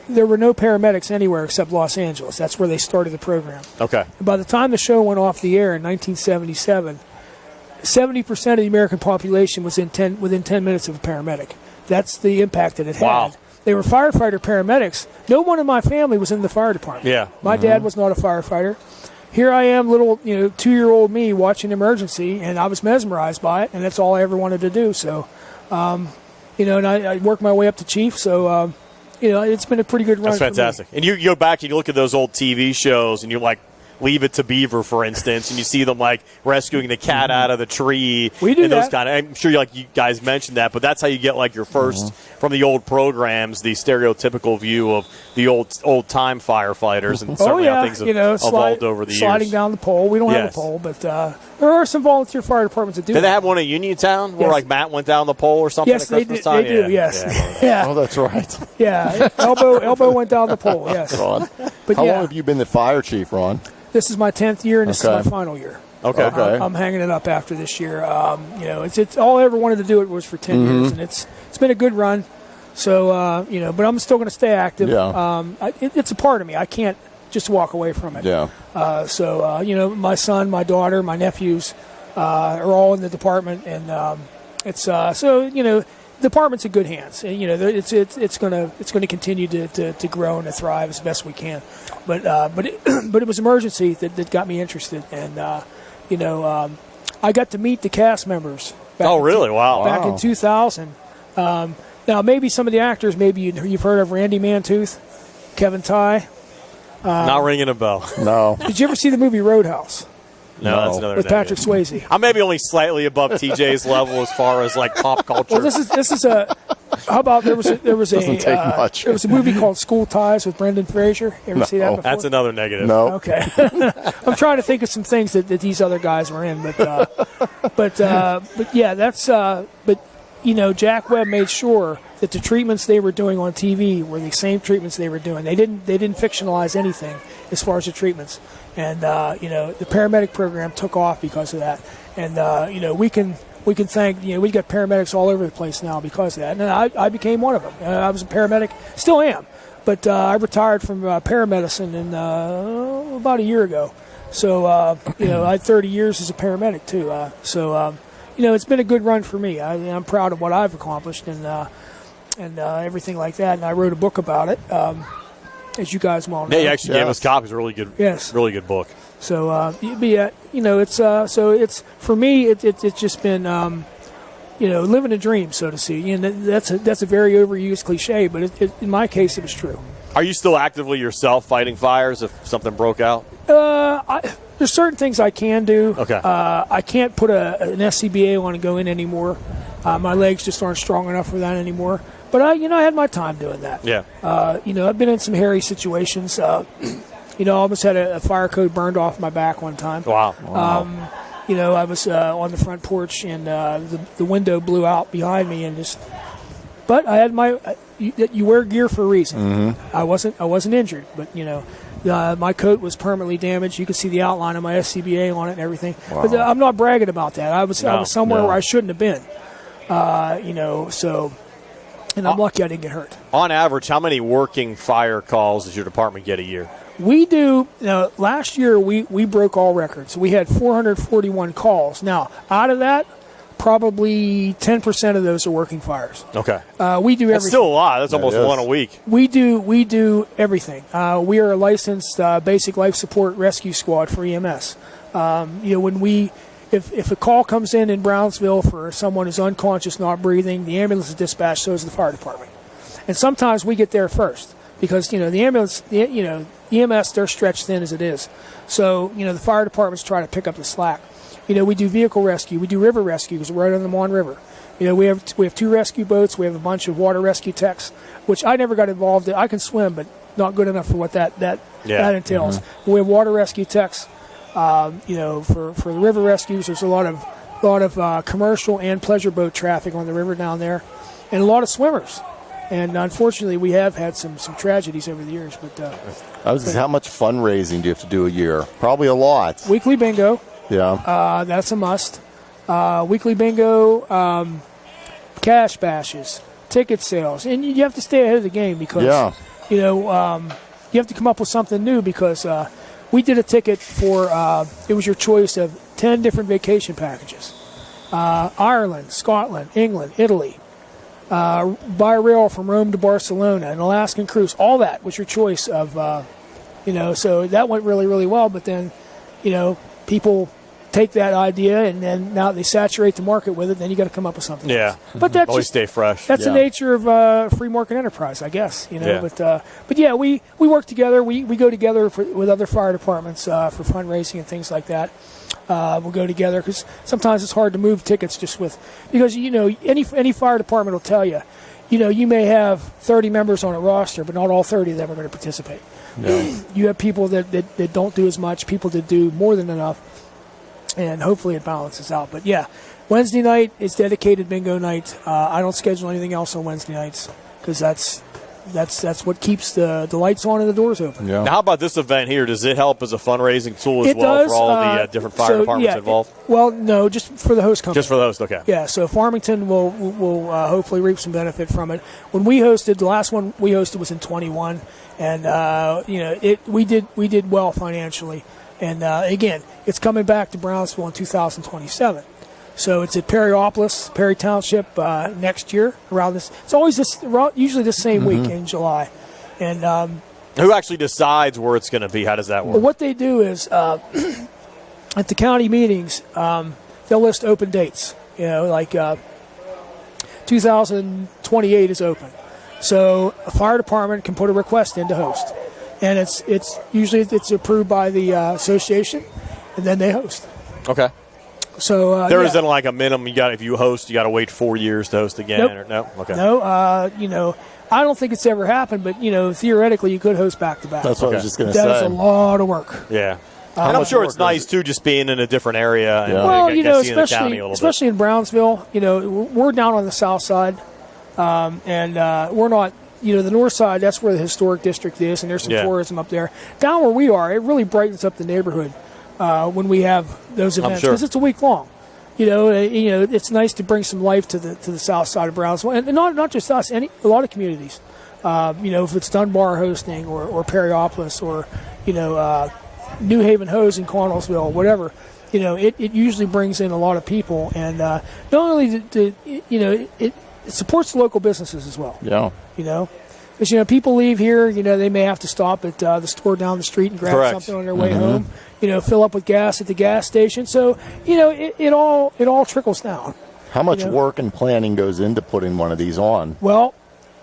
Speaker 23: there were no paramedics anywhere except Los Angeles. That's where they started the program.
Speaker 21: Okay.
Speaker 23: And by the time the show went off the air in 1977, 70% of the American population was within 10 minutes of a paramedic. That's the impact that it had.
Speaker 21: Wow.
Speaker 23: They were firefighter paramedics. No one in my family was in the fire department.
Speaker 21: Yeah.
Speaker 23: My dad was not a firefighter. Here I am, little 2-year-old me watching Emergency, and I was mesmerized by it, and that's all I ever wanted to do. So, and I worked my way up to chief. So, it's been a pretty good run.
Speaker 21: That's fantastic. And you go back and you look at those old TV shows, and you're like, Leave It to Beaver, for instance, and you see them like rescuing the cat out of the tree.
Speaker 23: We do
Speaker 21: and those
Speaker 23: that.
Speaker 21: I'm sure you guys mentioned that, but that's how you get like your first from the old programs, the stereotypical view of the old time firefighters, and certainly how things have evolved over the years.
Speaker 23: Sliding down the pole. We don't have a pole, but there are some volunteer fire departments that do.
Speaker 21: Did they have one in Uniontown where like Matt went down the pole or something?
Speaker 23: Yes,
Speaker 21: at Christmas time?
Speaker 23: They do. Yes.
Speaker 19: Yeah. Oh, that's right.
Speaker 23: Yeah. Elbow went down the pole. Yes.
Speaker 19: Ron.
Speaker 23: But
Speaker 19: how long have you been the fire chief, Ron?
Speaker 23: This is my 10th year, and this is my final year.
Speaker 19: Okay.
Speaker 23: I'm hanging it up after this year. It's all I ever wanted to do. It was for 10 years, and it's been a good run. So but I'm still going to stay active.
Speaker 19: Yeah.
Speaker 23: It's a part of me. I can't just walk away from it.
Speaker 19: Yeah.
Speaker 23: My son, my daughter, my nephews are all in the department, and it's the department's in good hands. And, it's going to continue to grow and to thrive as best we can. But it was Emergency that got me interested, and I got to meet the cast members. Back in 2000. Now maybe some of the actors, maybe you've heard of Randy Mantooth, Kevin Tighe.
Speaker 21: Not ringing a bell.
Speaker 19: No.
Speaker 23: Did you ever see the movie Roadhouse?
Speaker 21: No, that's another
Speaker 23: with Patrick Swayze.
Speaker 21: I'm maybe only slightly above TJ's level as far as like pop culture.
Speaker 23: Well, this is a. How about there was
Speaker 19: Doesn't take much.
Speaker 23: There was a movie called School Ties with Brendan Fraser. You ever see that before?
Speaker 21: That's another negative.
Speaker 19: No.
Speaker 23: Okay. I'm trying to think of some things that these other guys were in, but yeah, that's but Jack Webb made sure that the treatments they were doing on TV were the same treatments they were doing. They didn't fictionalize anything as far as the treatments. And the paramedic program took off because of that. And we can thank, we got paramedics all over the place now because of that. And I became one of them. I was a paramedic, still am, but I retired from paramedicine about a year ago. So I had 30 years as a paramedic too. It's been a good run for me. I'm proud of what I've accomplished and everything like that. And I wrote a book about it, as you guys well know.
Speaker 21: Yeah, you actually gave us copies. A really good, really good book.
Speaker 23: So it's for me. It's just been living a dream, so to speak. That's a very overused cliche, but in my case, it was true.
Speaker 21: Are you still actively yourself fighting fires if something broke out?
Speaker 23: There's certain things I can do.
Speaker 21: Okay.
Speaker 23: I can't put an SCBA on and go in anymore. My legs just aren't strong enough for that anymore. But I had my time doing that.
Speaker 21: Yeah.
Speaker 23: I've been in some hairy situations. I almost had a fire code burned off my back one time.
Speaker 21: Wow.
Speaker 23: I was on the front porch and the window blew out behind me but I had you wear gear for a reason.
Speaker 19: Mm-hmm.
Speaker 23: I wasn't injured, but my coat was permanently damaged. You could see the outline of my SCBA on it and everything.
Speaker 19: Wow.
Speaker 23: But I'm not bragging about that. I was somewhere where I shouldn't have been. And I'm lucky I didn't get hurt.
Speaker 21: On average, how many working fire calls does your department get a year?
Speaker 23: We do. Last year we broke all records. We had 441 calls. Now, out of that, probably 10% of those are working fires.
Speaker 21: Okay.
Speaker 23: We do everything.
Speaker 21: That's still a lot. That's almost one a week.
Speaker 23: We do everything. We are a licensed basic life support rescue squad for EMS. If a call comes in Brownsville for someone who's unconscious, not breathing, the ambulance is dispatched, so is the fire department. And sometimes we get there first because, the ambulance, EMS, they're stretched thin as it is. So, the fire departments try to pick up the slack. We do vehicle rescue. We do river rescue because we're right on the Mon River. We have 2 rescue boats. We have a bunch of water rescue techs, which I never got involved in. I can swim, but not good enough for what that entails. Mm-hmm. We have water rescue techs. For the river rescues, there's a lot of commercial and pleasure boat traffic on the river down there, and a lot of swimmers. And unfortunately, we have had some tragedies over the years. But
Speaker 19: how much fundraising do you have to do a year? Probably a lot.
Speaker 23: Weekly bingo.
Speaker 19: Yeah.
Speaker 23: That's a must. Weekly bingo, cash bashes, ticket sales, and you have to stay ahead of the game because you have to come up with something new because. We did a ticket for, it was your choice of 10 different vacation packages. Ireland, Scotland, England, Italy, by rail from Rome to Barcelona, an Alaskan cruise, all that was your choice of, so that went really, really well. But then, people take that idea and then now they saturate the market with it, then you got to come up with something else. But that's
Speaker 21: always stay fresh.
Speaker 23: That's the nature of free market enterprise, I guess. But we work together. We go together with other fire departments for fundraising and things like that. We'll go together because sometimes it's hard to move tickets because any fire department will tell you, you may have 30 members on a roster, but not all 30 of them are going to participate.
Speaker 19: No.
Speaker 23: You have people that don't do as much, people that do more than enough. And hopefully it balances out. But Wednesday night is dedicated bingo night. I don't schedule anything else on Wednesday nights because that's what keeps the lights on and the doors open.
Speaker 19: Yeah.
Speaker 21: Now, how about this event here? Does it help as a fundraising tool as
Speaker 23: does,
Speaker 21: for all the different fire departments involved?
Speaker 23: Well, no, just for the host company.
Speaker 21: Just for the host, okay.
Speaker 23: Yeah, so Farmington will hopefully reap some benefit from it. When we hosted, the last one we hosted was in 21, and we did well financially. And again, it's coming back to Brownsville in 2027. So it's at Perry Township next year around this. It's always usually the same week in July. And
Speaker 21: who actually decides where it's going to be? How does that work?
Speaker 23: Well, what they do is at the county meetings, they'll list open dates. 2028 is open. So a fire department can put a request in to host. And it's usually approved by the association, and then they host.
Speaker 21: Okay.
Speaker 23: So
Speaker 21: there isn't like a minimum. If you host, you got to wait 4 years to host again.
Speaker 23: Nope.
Speaker 21: Or no. Okay.
Speaker 23: No. I don't think it's ever happened, but theoretically you could host back to back.
Speaker 19: That's what I was just going to say.
Speaker 23: That is a lot of work.
Speaker 21: Yeah. And I'm sure it's nice, too, just being in a different area.
Speaker 19: Yeah.
Speaker 23: Well,
Speaker 21: especially
Speaker 23: in Brownsville, we're down on the south side, and we're not, the north side, that's where the historic district is, and there's some tourism up there. Down where we are, it really brightens up the neighborhood when we have those events, because it's a week long. It's nice to bring some life to the south side of Brownsville, and not just us, a lot of communities. If it's Dunbar hosting or Perryopolis or New Haven Hose in Connellsville, whatever, it usually brings in a lot of people, and not only it supports the local businesses as well.
Speaker 19: Yeah.
Speaker 23: Because people leave here, they may have to stop at the store down the street and grab something on their way home. Fill up with gas at the gas station. So it all trickles down.
Speaker 19: How much work and planning goes into putting one of these on?
Speaker 23: Well,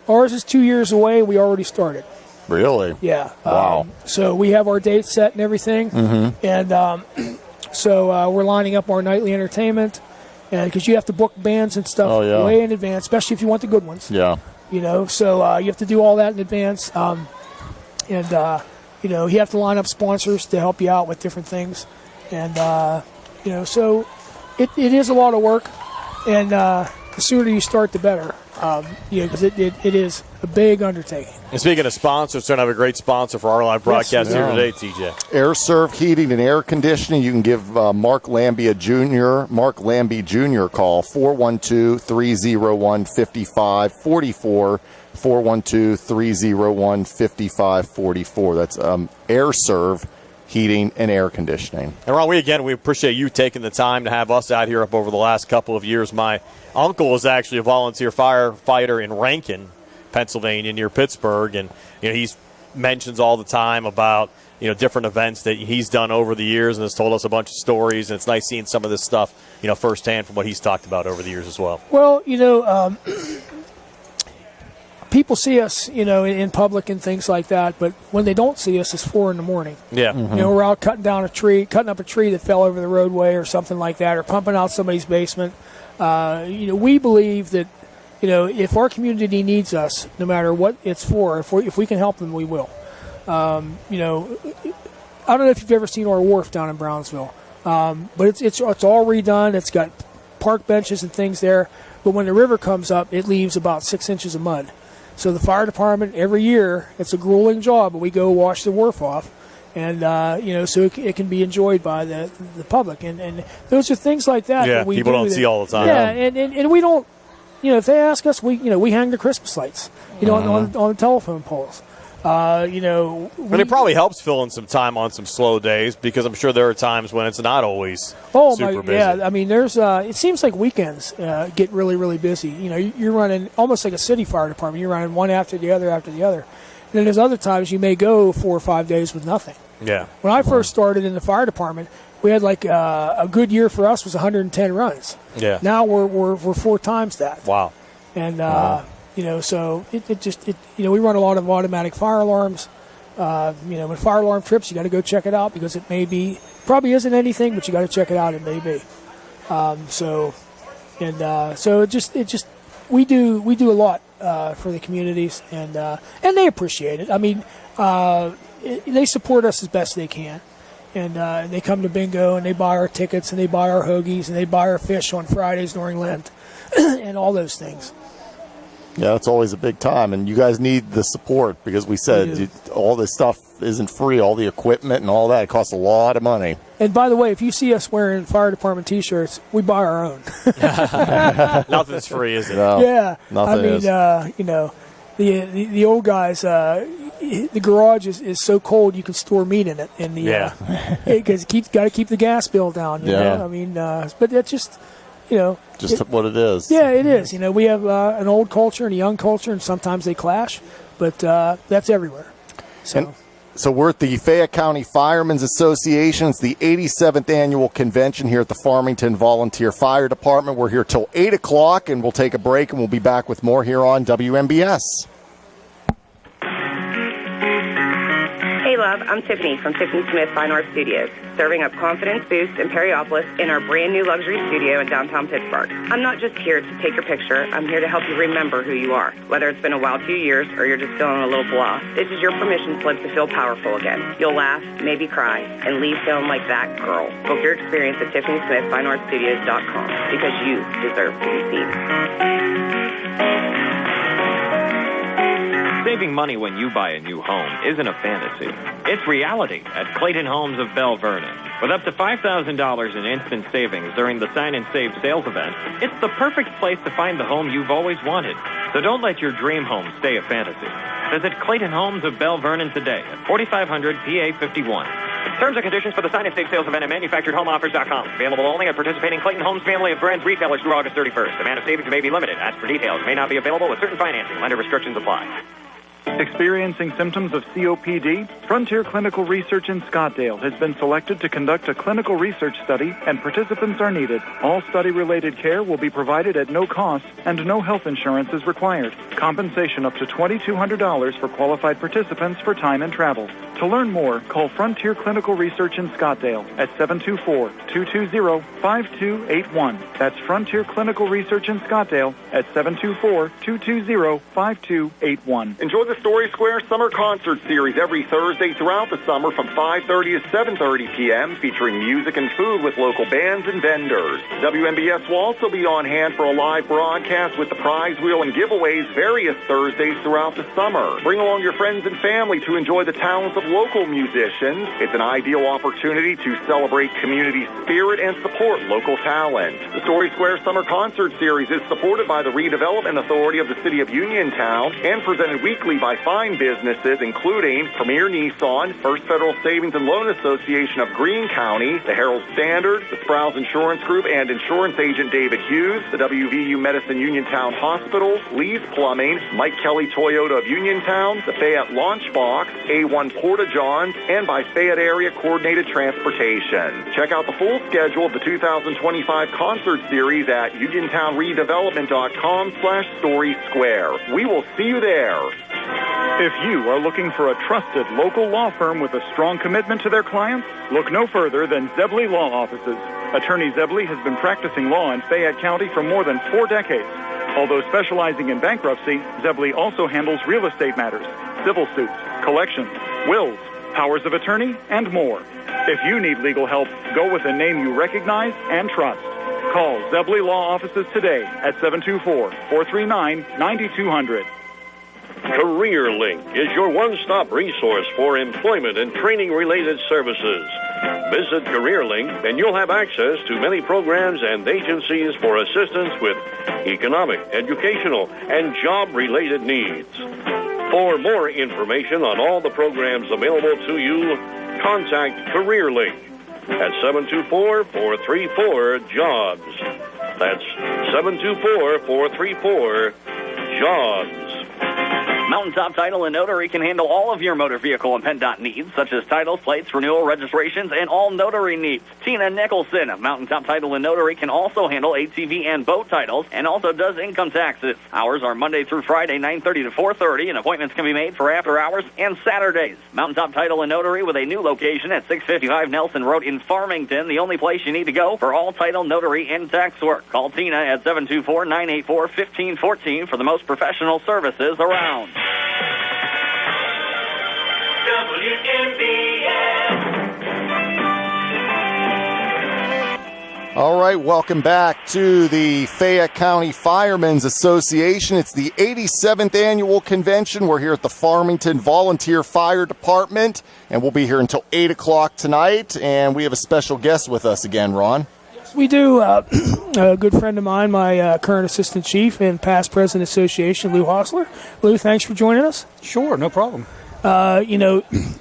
Speaker 23: ours is 2 years away. We already started.
Speaker 19: Really?
Speaker 23: Yeah.
Speaker 19: Wow.
Speaker 23: So we have our dates set and everything, and so we're lining up our nightly entertainment, and because you have to book bands and stuff way in advance, especially if you want the good ones.
Speaker 19: Yeah.
Speaker 23: So you have to do all that in advance, and you have to line up sponsors to help you out with different things, and so it is a lot of work, and the sooner you start, the better. Because it is a big undertaking.
Speaker 21: And speaking of sponsors, we're going to have a great sponsor for our live broadcast here today, TJ.
Speaker 19: AirServe Heating and Air Conditioning. You can give Mark Lambie Jr. a call, 412-301-5544, 412-301-5544. That's AirServe Heating and Air Conditioning.
Speaker 21: And Ron, we appreciate you taking the time to have us out here up over the last couple of years. My uncle was actually a volunteer firefighter in Rankin, Pennsylvania, near Pittsburgh, and he mentions all the time about different events that he's done over the years, and has told us a bunch of stories. And it's nice seeing some of this stuff firsthand from what he's talked about over the years as well.
Speaker 23: Well, people see us, in public and things like that, but when they don't see us, it's 4 a.m.
Speaker 21: Yeah.
Speaker 23: We're out cutting up a tree that fell over the roadway or something like that, or pumping out somebody's basement. We believe that, if our community needs us, no matter what it's for, if we can help them, we will. I don't know if you've ever seen our wharf down in Brownsville, but it's all redone. It's got park benches and things there, but when the river comes up, it leaves about 6 inches of mud. So the fire department, every year, it's a grueling job, but we go wash the wharf off, and so it can be enjoyed by the public, and those are things like that.
Speaker 21: Yeah,
Speaker 23: that we
Speaker 21: people
Speaker 23: do
Speaker 21: don't see all the time.
Speaker 23: Yeah, and we don't. If they ask us, we hang the Christmas lights, on the telephone poles.
Speaker 21: And it probably helps fill in some time on some slow days, because I'm sure there are times when it's not always super busy.
Speaker 23: Yeah, I mean, there's it seems like weekends get really, really busy. You're running almost like a city fire department. You're running one after the other. And then there's other times you may go 4 or 5 days with nothing.
Speaker 21: Yeah.
Speaker 23: When I first started in the fire department, we had like a good year for us was 110 runs.
Speaker 21: Yeah.
Speaker 23: Now we're 4 times that.
Speaker 21: Wow.
Speaker 23: And so we run a lot of automatic fire alarms. With fire alarm trips, you got to go check it out, because it probably isn't anything, but you got to check it out. It may be. So we do a lot for the communities, and they appreciate it. I mean, they support us as best they can, and they come to bingo and they buy our tickets and they buy our hoagies and they buy our fish on Fridays during Lent, and all those things.
Speaker 19: Yeah, it's always a big time, and you guys need the support, because we said all this stuff isn't free. All the equipment and all that, it costs a lot of money.
Speaker 23: And by the way, if you see us wearing fire department T-shirts, we buy our own.
Speaker 21: Nothing's free, is it?
Speaker 19: No,
Speaker 23: yeah,
Speaker 19: nothing is.
Speaker 23: The old guys, the garage is so cold you can store meat in it, and because got to keep the gas bill down. You know? I mean, but that's just.
Speaker 19: Just what it is.
Speaker 23: Yeah, it is. We have an old culture and a young culture, and sometimes they clash, but that's everywhere.
Speaker 19: So we're at the Fayette County Firemen's Association. It's the 87th annual convention here at the Farmington Volunteer Fire Department. We're here till 8 o'clock, and we'll take a break, and we'll be back with more here on WMBS.
Speaker 4: Hey, look, Love, I'm Tiffany from Tiffany Smith Fine Art Studios, serving up confidence boost in Periopolis in our brand new luxury studio in downtown Pittsburgh. I'm not just here to take your picture, I'm here to help you remember who you are. Whether it's been a wild few years or you're just feeling a little blah, this is your permission slip to feel powerful again. You'll laugh, maybe cry, and leave feeling like that girl. Book your experience at TiffanySmithFineArtStudios.com because you deserve to be seen.
Speaker 15: Saving money when you buy a new home isn't a fantasy. It's reality at Clayton Homes of Bell Vernon. With up to $5,000 in instant savings during the Sign and Save sales event, it's the perfect place to find the home you've always wanted. So don't let your dream home stay a fantasy. Visit Clayton Homes of Bell Vernon today at 4500 PA 51. Terms and conditions for the Sign and Save sales event at manufacturedhomeoffers.com. Available only at participating Clayton Homes family of brands retailers through August 31st. The amount of savings may be limited. Ask for details. May not be available with certain financing. Lender restrictions apply.
Speaker 17: Experiencing symptoms of COPD? Frontier Clinical Research in Scottsdale has been selected to conduct a clinical research study, and participants are needed. All study-related care will be provided at no cost, and no health insurance is required. Compensation up to $2,200 for qualified participants for time and travel. To learn more, call Frontier Clinical Research in Scottsdale at 724-220-5281. That's Frontier Clinical Research in Scottsdale at 724-220-5281.
Speaker 2: Enjoy the Story Square Summer Concert Series every Thursday throughout the summer from 5:30 to 7:30 p.m., featuring music and food with local bands and vendors. WMBS will also be on hand for a live broadcast with the prize wheel and giveaways various Thursdays throughout the summer. Bring along your friends and family to enjoy the talents of local musicians. It's an ideal opportunity to celebrate community spirit and support local talent. The Story Square Summer Concert Series is supported by the Redevelopment Authority of the City of Uniontown and presented weekly by fine businesses including Premier Nissan, First Federal Savings and Loan Association of Greene County, the Herald Standard, the Sprouse Insurance Group and insurance agent David Hughes, the WVU Medicine Uniontown Hospital, Lee's Plumbing, Mike Kelly Toyota of Uniontown, the Fayette Launchbox, A1 Porta Johns, and by Fayette Area Coordinated Transportation. Check out the full schedule of the 2025 concert series at UniontownRedevelopment.com/Story Square. We will see you there.
Speaker 17: If you are looking for a trusted local law firm with a strong commitment to their clients, look no further than Zebley Law Offices. Attorney Zebley has been practicing law in Fayette County for more than 4 decades. Although specializing in bankruptcy, Zebley also handles real estate matters, civil suits, collections, wills, powers of attorney, and more. If you need legal help, go with a name you recognize and trust. Call Zebley Law Offices today at 724-439-9200.
Speaker 5: CareerLink is your one-stop resource for employment and training-related services. Visit CareerLink and you'll have access to many programs and agencies for assistance with economic, educational, and job-related needs. For more information on all the programs available to you, contact CareerLink at 724-434-JOBS. That's 724-434-JOBS.
Speaker 20: Mountaintop Title and Notary can handle all of your motor vehicle and PennDOT needs, such as titles, plates, renewal, registrations, and all notary needs. Tina Nicholson of Mountaintop Title and Notary can also handle ATV and boat titles and also does income taxes. Hours are Monday through Friday, 9:30 to 4:30, and appointments can be made for after hours and Saturdays. Mountaintop Title and Notary with a new location at 655 Nelson Road in Farmington, the only place you need to go for all title, notary, and tax work. Call Tina at 724-984-1514 for the most professional services around.
Speaker 19: All right, welcome back to the Fayette County Firemen's Association. It's the 87th annual convention. We're here at the Farmington Volunteer Fire Department, and we'll be here until 8 o'clock tonight, and we have a special guest with us again, Ron.
Speaker 23: We do. A good friend of mine, my current assistant chief and past president association, Lou Hostler. Lou, thanks for joining us.
Speaker 22: Sure, no problem.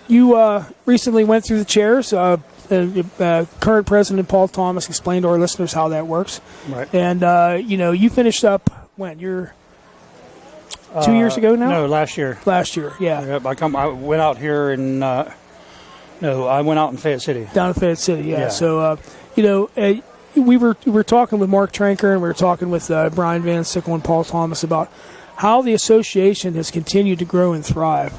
Speaker 23: You recently went through the chairs. Current president Paul Thomas explained to our listeners how that works.
Speaker 22: Right.
Speaker 23: And, you finished up when? You're 2 years ago now?
Speaker 22: No, last year.
Speaker 23: Last year, yeah.
Speaker 22: I went out here in, I went out in Fayette City.
Speaker 23: Down in Fayette City, yeah. So, we were talking with Mark Tranker and we were talking with Brian Van Sickle and Paul Thomas about how the association has continued to grow and thrive.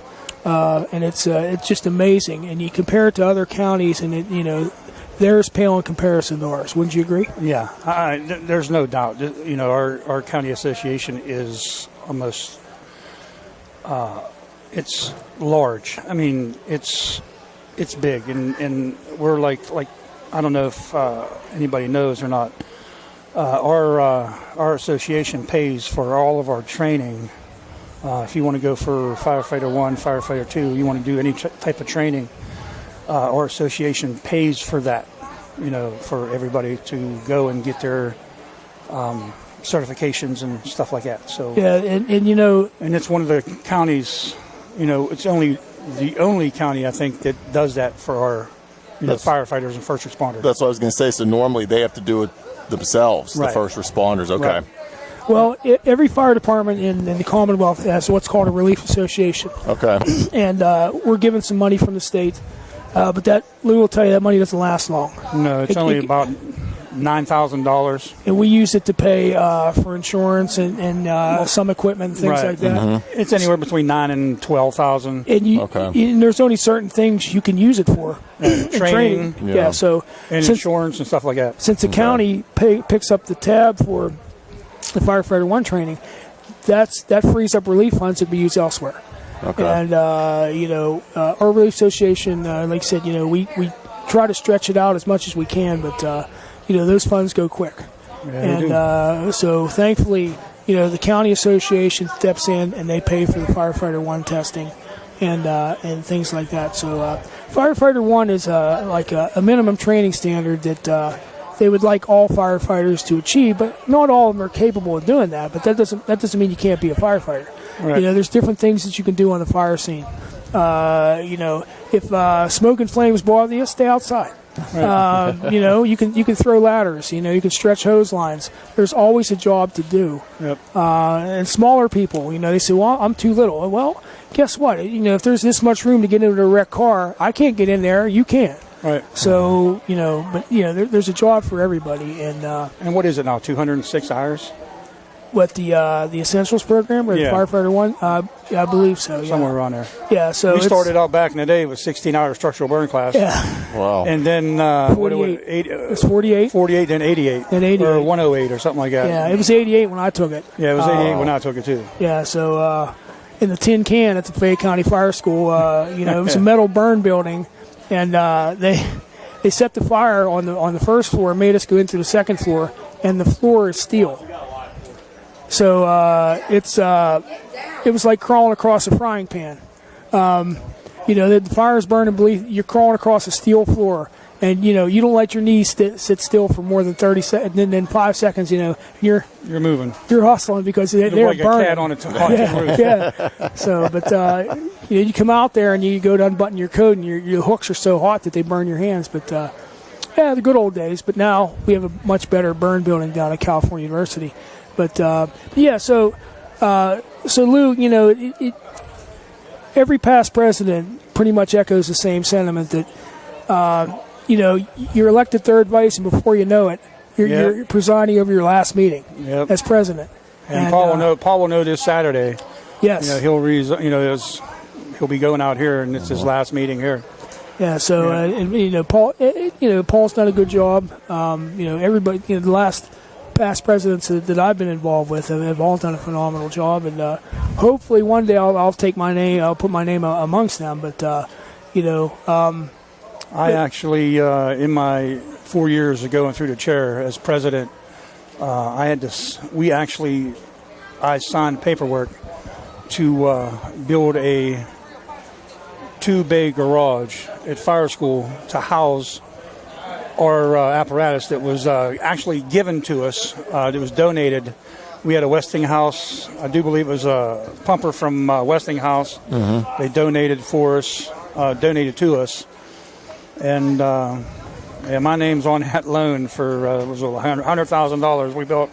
Speaker 23: and it's just amazing. And you compare it to other counties, and theirs pale in comparison to ours. Wouldn't you agree?
Speaker 22: Yeah, there's no doubt. Our county association is almost it's large. I mean, it's big, and we're like I don't know if anybody knows or not. Our association pays for all of our training. If you want to go for Firefighter 1, Firefighter 2, you want to do any type of training, our association pays for that, for everybody to go and get their certifications and stuff like that. So
Speaker 23: yeah, and
Speaker 22: it's one of the counties, it's only the only county, I think, that does that for our firefighters and first responders.
Speaker 19: That's what I was going to say. So normally they have to do it themselves,
Speaker 23: right.
Speaker 19: The first responders. Okay.
Speaker 23: Right. Well, every fire department in the Commonwealth has what's called a relief association.
Speaker 19: Okay.
Speaker 23: And we're given some money from the state, but Lou will tell you that money doesn't last long.
Speaker 22: No, it's only about $9,000.
Speaker 23: And we use it to pay for insurance and some equipment and things
Speaker 22: right.
Speaker 23: like that.
Speaker 22: Mm-hmm. It's anywhere between $9,000 and $12,000.
Speaker 23: And and there's only certain things you can use it for.
Speaker 22: Training.
Speaker 23: Yeah. So
Speaker 22: and insurance and stuff like that.
Speaker 23: Since the county picks up the tab for the Firefighter 1 training, that frees up relief funds that be used elsewhere.
Speaker 19: Okay.
Speaker 23: And our relief association, like I said, we try to stretch it out as much as we can, but those funds go quick.
Speaker 22: Yeah,
Speaker 23: and so thankfully, the county association steps in and they pay for the Firefighter 1 testing and things like that. So Firefighter 1 is like a minimum training standard that they would like all firefighters to achieve, but not all of them are capable of doing that. But that doesn't mean you can't be a firefighter.
Speaker 22: Right.
Speaker 23: There's different things that you can do on the fire scene. If smoke and flames bother you, stay outside.
Speaker 22: Right.
Speaker 23: You can throw ladders. You can stretch hose lines. There's always a job to do.
Speaker 22: Yep.
Speaker 23: And smaller people, they say, "Well, I'm too little." Well, guess what? If there's this much room to get into a wrecked car, I can't get in there. You can't.
Speaker 22: Right.
Speaker 23: So there's a job for everybody.
Speaker 22: And what is it now? 206 hours.
Speaker 23: What the Essentials program or the Firefighter 1? I believe so. Yeah.
Speaker 22: Somewhere around there.
Speaker 23: Yeah. So
Speaker 22: we started out back in the day with 16-hour structural burn class.
Speaker 23: Yeah.
Speaker 19: Wow.
Speaker 22: And then
Speaker 23: 48. It's 48.
Speaker 22: 48, then 88.
Speaker 23: Then 88.
Speaker 22: Or 108 or something like that.
Speaker 23: Yeah, it was 88 when I took it.
Speaker 22: Yeah, it was 88 when I took it too.
Speaker 23: Yeah. So in the tin can at the Fayette County Fire School, it was a metal burn building, and they set the fire on the first floor, made us go into the second floor, and the floor is steel. So it was like crawling across a frying pan. The fire's burning, you're crawling across a steel floor, and you don't let your knees sit still for more than 30 seconds. And then 5 seconds, you're
Speaker 22: moving.
Speaker 23: You're hustling because they're
Speaker 22: like
Speaker 23: burning.
Speaker 22: A cat on its roof.
Speaker 23: Yeah. So, but you come out there and you go to unbutton your coat, and your hooks are so hot that they burn your hands. But the good old days. But now we have a much better burn building down at California University. But so Lou, every past president pretty much echoes the same sentiment that you're elected third vice, and before you know it, you're presiding over your last meeting as president.
Speaker 22: And Paul will know this Saturday.
Speaker 23: Yes,
Speaker 22: he'll be going out here, and it's his last meeting here.
Speaker 23: Yeah. So Paul's done a good job. Everybody, the last past presidents that I've been involved with have all done a phenomenal job, and hopefully one day I'll take my name. I'll put my name amongst them. But
Speaker 22: I actually, in my 4 years of going through the chair as president, I signed paperwork to build a 2-bay garage at fire school to house our apparatus that was actually given to us. It was donated. We had a Westinghouse. I do believe it was a pumper from Westinghouse. Mm-hmm. They donated to us. And my name's on that loan for was $100,000. We built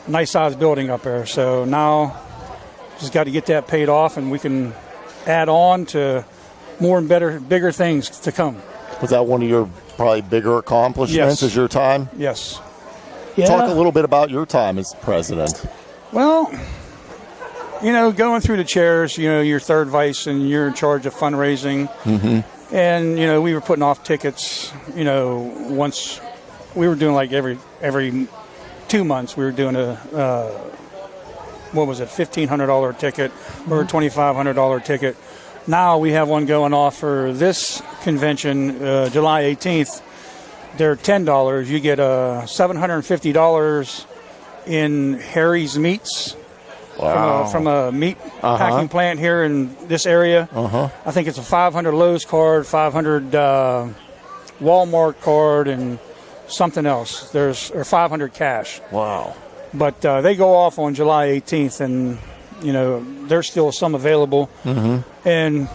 Speaker 22: a nice-sized building up there. So now just got to get that paid off, and we can add on to more and bigger things to come.
Speaker 19: Was that one of your probably bigger accomplishments as your time?
Speaker 22: Yes.
Speaker 23: Yeah.
Speaker 19: Talk a little bit about your time as president.
Speaker 22: Well, going through the chairs, you're third vice and you're in charge of fundraising.
Speaker 19: Mm-hmm.
Speaker 22: And, we were putting off tickets, once we were doing like every 2 months, we were doing $1,500 ticket or a $2,500 ticket. Now we have one going off for this convention, July 18th. They're $10. You get $750 in Harry's Meats.
Speaker 19: Wow.
Speaker 22: From a meat packing plant here in this area. I think it's a 500 Lowe's card, 500 Walmart card, and something else. There's 500 cash.
Speaker 19: Wow.
Speaker 22: But they go off on July 18th, and there's still some available.
Speaker 19: Mm-hmm.
Speaker 22: And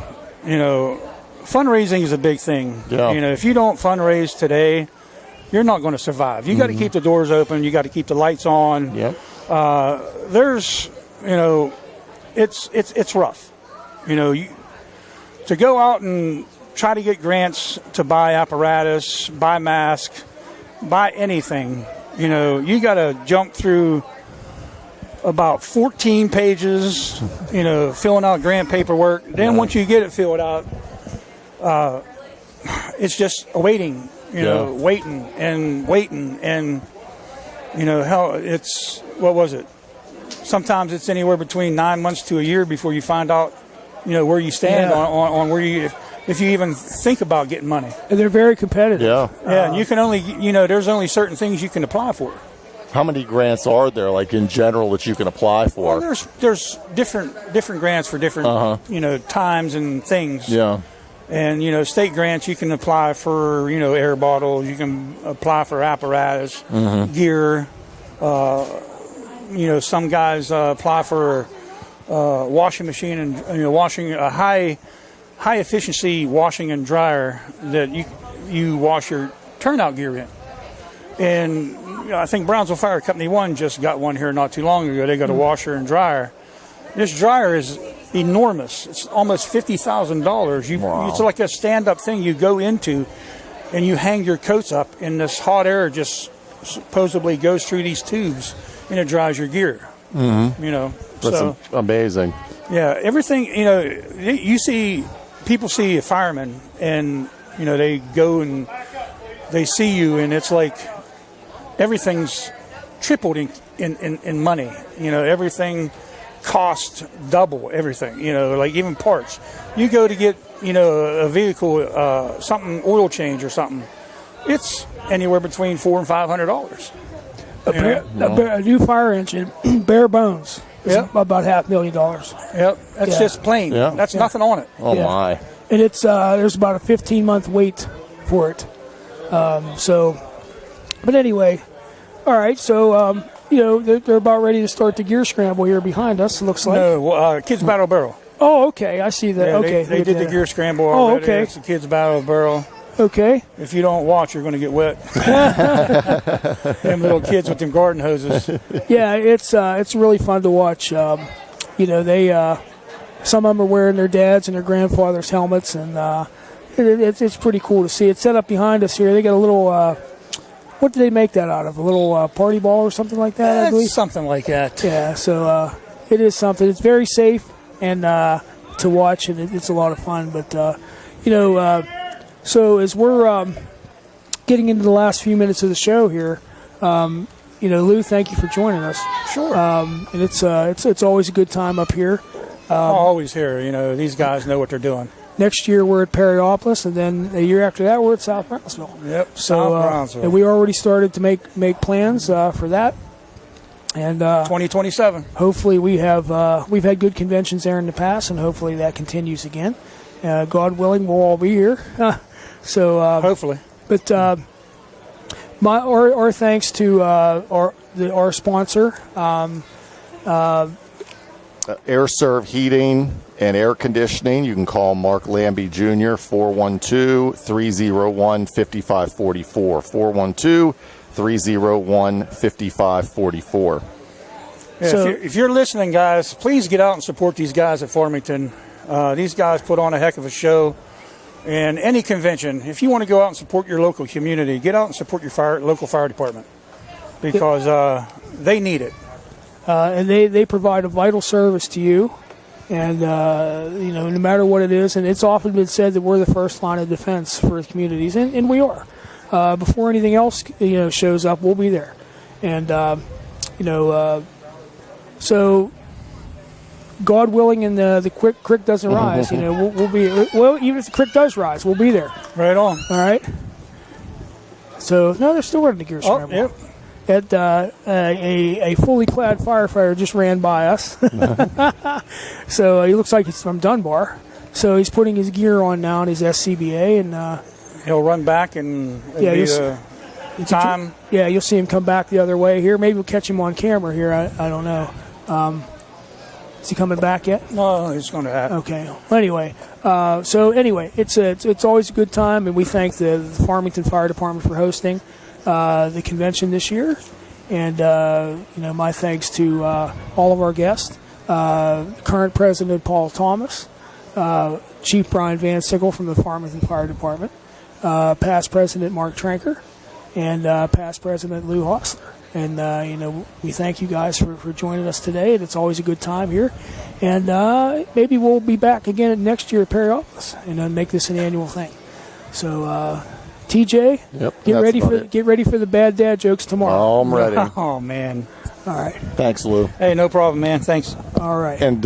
Speaker 22: fundraising is a big thing.
Speaker 19: Yeah.
Speaker 22: If you don't fundraise today, you're not going to survive. You got to keep the doors open. You got to keep the lights on.
Speaker 19: Yep.
Speaker 22: There's it's rough. To go out and try to get grants to buy apparatus, buy masks, buy anything, you got to jump through about 14 pages, filling out grant paperwork. Then once you get it filled out, it's just waiting, waiting. And, hell, it's, what was it? Sometimes it's anywhere between 9 months to a year before you find out, where you stand on where you, if you even think about getting money.
Speaker 23: And they're very competitive.
Speaker 19: Yeah.
Speaker 22: Yeah, and you can only, there's only certain things you can apply for.
Speaker 19: How many grants are there, like in general, that you can apply for?
Speaker 22: Well, there's different grants for different, times and things.
Speaker 19: Yeah.
Speaker 22: And, state grants, you can apply for, air bottles. You can apply for apparatus, gear. Some guys apply for washing machine and, washing a high efficiency washing and dryer that you wash your turnout gear in. And I think Brownsville Fire Company 1 just got one here not too long ago. They got a washer and dryer. This dryer is enormous. It's almost $50,000.
Speaker 19: Wow.
Speaker 22: It's like a stand-up thing you go into, and you hang your coats up, and this hot air just supposedly goes through these tubes, and it dries your gear.
Speaker 19: Mm-hmm. That's amazing.
Speaker 22: Yeah, everything, you see, people see a fireman, and, they go and they see you, and it's like everything's tripled in money. Everything costs double everything, like even parts. You go to get, a vehicle, something, oil change or something, it's anywhere between $400 and $500.
Speaker 23: A new fire engine, bare bones, is about $500,000.
Speaker 22: Yep, that's just plain.
Speaker 19: Yeah.
Speaker 22: That's nothing on it.
Speaker 19: Oh, my.
Speaker 23: And it's there's about a 15-month wait for it. But anyway, all right, so, they're about ready to start the gear scramble here behind us, it looks like.
Speaker 22: No, Kids Battle Barrel.
Speaker 23: Oh, okay, I see that.
Speaker 22: Yeah,
Speaker 23: okay.
Speaker 22: They did the gear scramble already.
Speaker 23: Oh, okay.
Speaker 22: It's the Kids Battle Barrel.
Speaker 23: Okay.
Speaker 22: If you don't watch, you're going to get wet. Them little kids with them garden hoses.
Speaker 23: Yeah, it's really fun to watch. They some of them are wearing their dad's and their grandfather's helmets, and it's pretty cool to see. It's set up behind us here. They got a little. What did they make that out of? A little party ball or something like that? I believe
Speaker 22: something like that.
Speaker 23: Yeah. So it is something. It's very safe and to watch, and it's a lot of fun. But so as we're getting into the last few minutes of the show here, Lou, thank you for joining us.
Speaker 22: Sure.
Speaker 23: And it's always a good time up here.
Speaker 22: Always here. These guys know what they're doing.
Speaker 23: Next year we're at Perryopolis, and then a year after that we're at South Brownsville.
Speaker 22: Yep,
Speaker 23: so,
Speaker 22: South Brownsville.
Speaker 23: And we already started to make plans for that. And
Speaker 22: 2027.
Speaker 23: Hopefully we've had good conventions there in the past, and hopefully that continues again. God willing, we'll all be here. So
Speaker 22: hopefully.
Speaker 23: But our thanks to our sponsor.
Speaker 19: Air Serve Heating and Air Conditioning. You can call Mark Lambie Jr. 412-301-5544. 412-301-5544.
Speaker 22: Yeah, so, if you're listening, guys, please get out and support these guys at Farmington. These guys put on a heck of a show. And any convention, if you want to go out and support your local community, get out and support your local fire department, because they need it.
Speaker 23: and they provide a vital service to you. And, no matter what it is, and it's often been said that we're the first line of defense for the communities, and we are. Before anything else, shows up, we'll be there. And, so God willing and the creek doesn't rise, we'll be, even if the creek does rise, we'll be there.
Speaker 22: Right on.
Speaker 23: All right? So, no, they're still running the gear scramble.
Speaker 22: Yep.
Speaker 23: A fully clad firefighter just ran by us. So he looks like he's from Dunbar. So he's putting his gear on now in his SCBA, and
Speaker 22: he'll run back and time.
Speaker 23: Yeah, you'll see him come back the other way here. Maybe we'll catch him on camera here. I don't know. Is he coming back yet?
Speaker 22: No, he's going to happen.
Speaker 23: Okay. Well, anyway, it's always a good time, and we thank the Farmington Fire Department for hosting the convention this year, and my thanks to all of our guests, current President Paul Thomas, Chief Brian Van Sickle from the Farmington Fire Department, past President Mark Tranker, and past President Lou Hostler. And we thank you guys for joining us today, and it's always a good time here. And maybe we'll be back again next year at Perryopolis and make this an annual thing. So. TJ, get ready for the bad dad jokes tomorrow.
Speaker 19: Oh, I'm ready.
Speaker 22: Oh, man.
Speaker 23: All right.
Speaker 19: Thanks, Lou.
Speaker 22: Hey, no problem, man. Thanks.
Speaker 23: All right.
Speaker 19: And,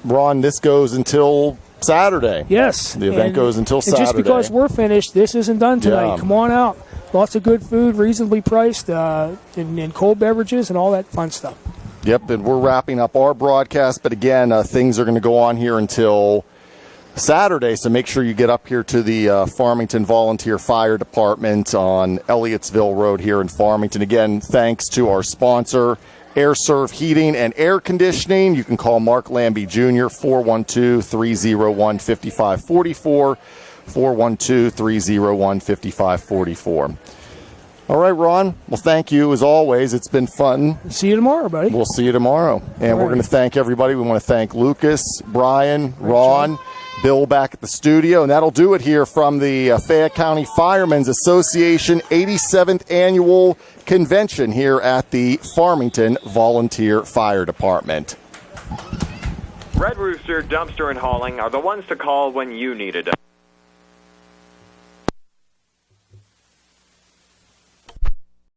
Speaker 19: Ron, this goes until Saturday.
Speaker 23: Yes.
Speaker 19: The event goes until Saturday.
Speaker 23: And just because we're finished, this isn't done tonight.
Speaker 19: Yeah.
Speaker 23: Come on out. Lots of good food, reasonably priced, and cold beverages and all that fun stuff.
Speaker 19: Yep, and we're wrapping up our broadcast. But, again, things are going to go on here until Saturday, so make sure you get up here to the Farmington Volunteer Fire Department on Elliotsville Road here in Farmington. Again, thanks to our sponsor, AirServe Heating and Air Conditioning. You can call Mark Lambie Jr., 412-301-5544, 412-301-5544. All right, Ron. Well, thank you as always. It's been fun.
Speaker 23: See you tomorrow, buddy.
Speaker 19: We'll see you tomorrow. And we're going to thank everybody. We want to thank Lucas, Brian, Ron, Bill back at the studio. And that'll do it here from the Fayette County Firemen's Association 87th Annual Convention here at the Farmington Volunteer Fire Department.
Speaker 8: Red Rooster Dumpster and Hauling are the ones to call when you need a dump.